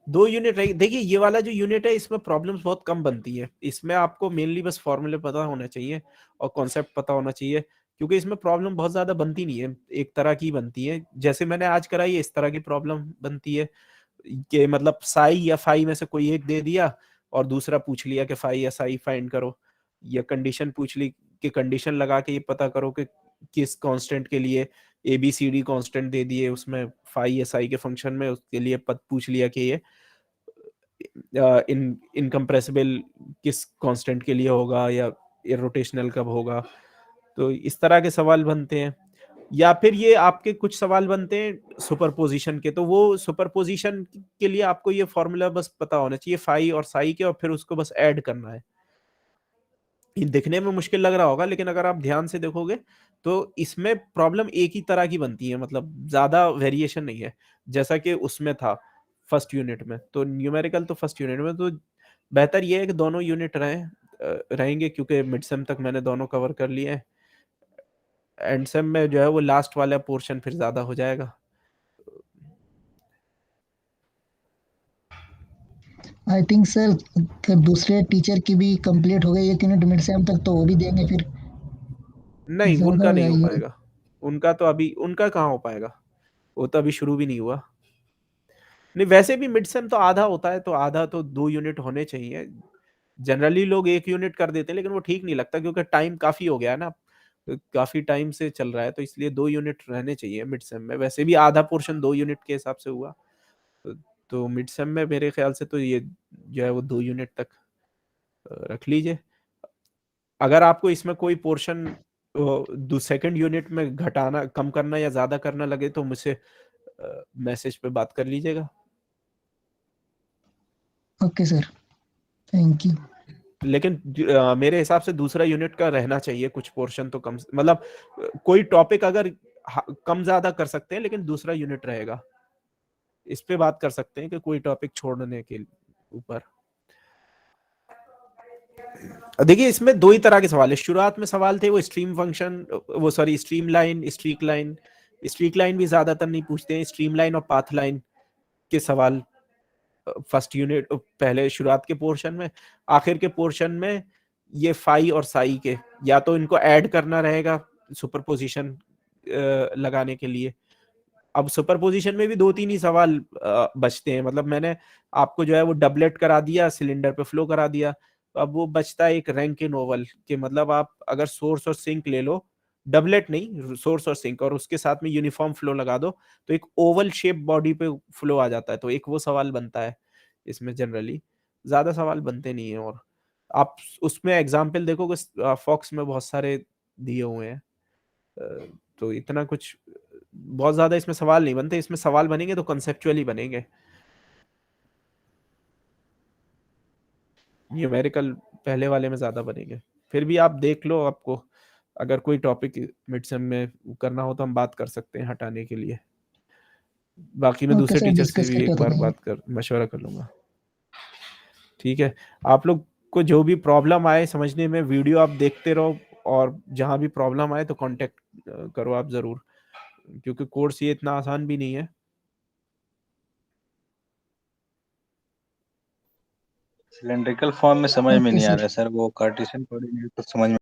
2 यूनिट रहेगी। देखिए ये वाला जो यूनिट है इसमें प्रॉब्लम्स बहुत कम बनती है। इसमें आपको मेनली बस फॉर्मूले पता होना चाहिए और कॉन्सेप्ट पता होना चाहिए, क्योंकि इसमें प्रॉब्लम बहुत ज्यादा बनती नहीं है, एक तरह की बनती है। जैसे मैंने आज कराई है इस तरह की प्रॉब्लम बनती है कि मतलब साई या फाई में से कोई एक दे दिया और दूसरा पूछ लिया कि फाई या साई फाइंड करो, या कंडीशन पूछ ली कि कंडीशन लगा के ये पता करो कि किस कांस्टेंट के लिए A B C D constant दे दिए उसमें फाई या साई के फंक्शन में, उसके लिए पद पूछ लिया कि ये इनकम्प्रेसिबल किस कांस्टेंट के लिए होगा या इरोटेशनल कब होगा। तो इस तरह के सवाल बनते हैं। या फिर ये आपके कुछ सवाल बनते हैं सुपरपोजिशन के, तो वो सुपरपोजिशन के लिए आपको ये फॉर्मूला बस पता होना चाहिए फाई और साई के, और फिर उसको बस ऐड करना है। ये दिखने में मुश्किल लग रहा होगा, लेकिन अगर आप ध्यान से देखोगे तो इसमें प्रॉब्लम एक ही तरह की बनती है, मतलब ज्यादा वेरिएशन नहीं है जैसा कि उसमें था फर्स्ट यूनिट में। तो न्यूमेरिकल तो फर्स्ट यूनिट में तो बेहतर ये है कि दोनों यूनिट रहेंगे, क्योंकि मिड सेम तक मैंने दोनों कवर कर लिए हैं। एंड सेम में जो है वो लास्ट वाला पोर्शन फिर ज्यादा हो जाएगा। आई थिंक सर, फिर दूसरे टीचर की भी कंप्लीट हो गई 1 यूनिट मिड सेम तक, तो वो भी देंगे फिर, नहीं, ज्यादा उनका हो नहीं हो जाएगी। पाएगा। उनका तो अभी उनका कहाँ हो पाएगा, वो तो अभी शुरू भी नहीं हुआ। नहीं, वैसे भी मिड सेम तो आधा होता है, तो आधा तो 2 यूनिट होने चाहिए। जनरली लोग 1 यूनिट कर देते हैं, लेकिन वो ठीक नहीं लगता, क्योंकि टाइम काफी हो गया है ना, काफी टाइम से चल रहा है, तो इसलिए 2 यूनिट रहने चाहिए मिड सेम में। वैसे भी आधा पोर्शन 2 यूनिट के हिसाब से हुआ। तो, तो मिड सेम में मेरे ख्याल से तो ये जो है वो 2 यूनिट तक रख लीजिए। अगर आपको इसमें कोई पोर्शन सेकंड यूनिट में घटाना, कम करना या ज्यादा करना लगे तो मुझसे मैसेज पे बात कर लीजिएगा। Okay sir, thank you. लेकिन मेरे हिसाब से दूसरा यूनिट का रहना चाहिए कुछ पोर्शन तो कम, मतलब कोई टॉपिक अगर कम ज्यादा कर सकते हैं, लेकिन दूसरा यूनिट रहेगा। इस पे बात कर सकते हैं कि कोई टॉपिक छोड़ने के ऊपर। देखिए इसमें दो ही तरह के सवाल है। शुरुआत में सवाल थे वो स्ट्रीम फंक्शन, वो sorry stream line, streak line. Streak line भी ज्यादातर नहीं पूछते हैं, स्ट्रीम लाइन और पाथ लाइन के सवाल फर्स्ट यूनिट पहले शुरुआत के पोर्शन में। आखिर के पोर्शन में ये फाई और साई के, या तो इनको ऐड करना रहेगा सुपरपोजिशन लगाने के लिए। अब सुपरपोजिशन में भी 2-3 ही सवाल बचते हैं, मतलब मैंने आपको जो है वो डबलेट करा दिया, सिलेंडर पे फ्लो करा दिया, तो अब वो बचता है एक रैंकिन ओवल के, मतलब आप अगर सोर्स और सिंक ले लो, डबलेट नहीं, सोर्स और सिंक, और उसके साथ में यूनिफॉर्म फ्लो लगा दो, तो एक ओवल शेप बॉडी पे फ्लो आ जाता है। तो एक वो सवाल बनता है इसमें। जनरली ज्यादा सवाल बनते नहीं है। और आप उसमें एग्जाम्पल देखोगे फॉक्स में बहुत सारे दिए हुए हैं। तो इतना कुछ बहुत ज्यादा इसमें सवाल नहीं बनते। इसमें सवाल बनेंगे तो कंसेप्चुअली बनेंगे, न्यूमेरिकल पहले वाले में ज्यादा बनेंगे। फिर भी आप देख लो, आपको अगर कोई टॉपिक मिड सेम में करना हो तो हम बात कर सकते हैं हटाने के लिए। बाकी मैं ओके दूसरे सर, टीचर से डिस्कस भी करके एक बार बताएंगे। बात कर मशवरा कर लूंगा। ठीक है। आप लोग को जो भी प्रॉब्लम आए समझने में, वीडियो आप देखते रहो, और जहां भी प्रॉब्लम आए तो कांटेक्ट करो आप जरूर, क्योंकि कोर्स ये इतना आसान भी नहीं है। सिलेंड्रिकल फॉर्म में समझ में ओके नहीं आ रहा सर। है सर, वो कार्टेशियन कोऑर्डिनेट तो समझ में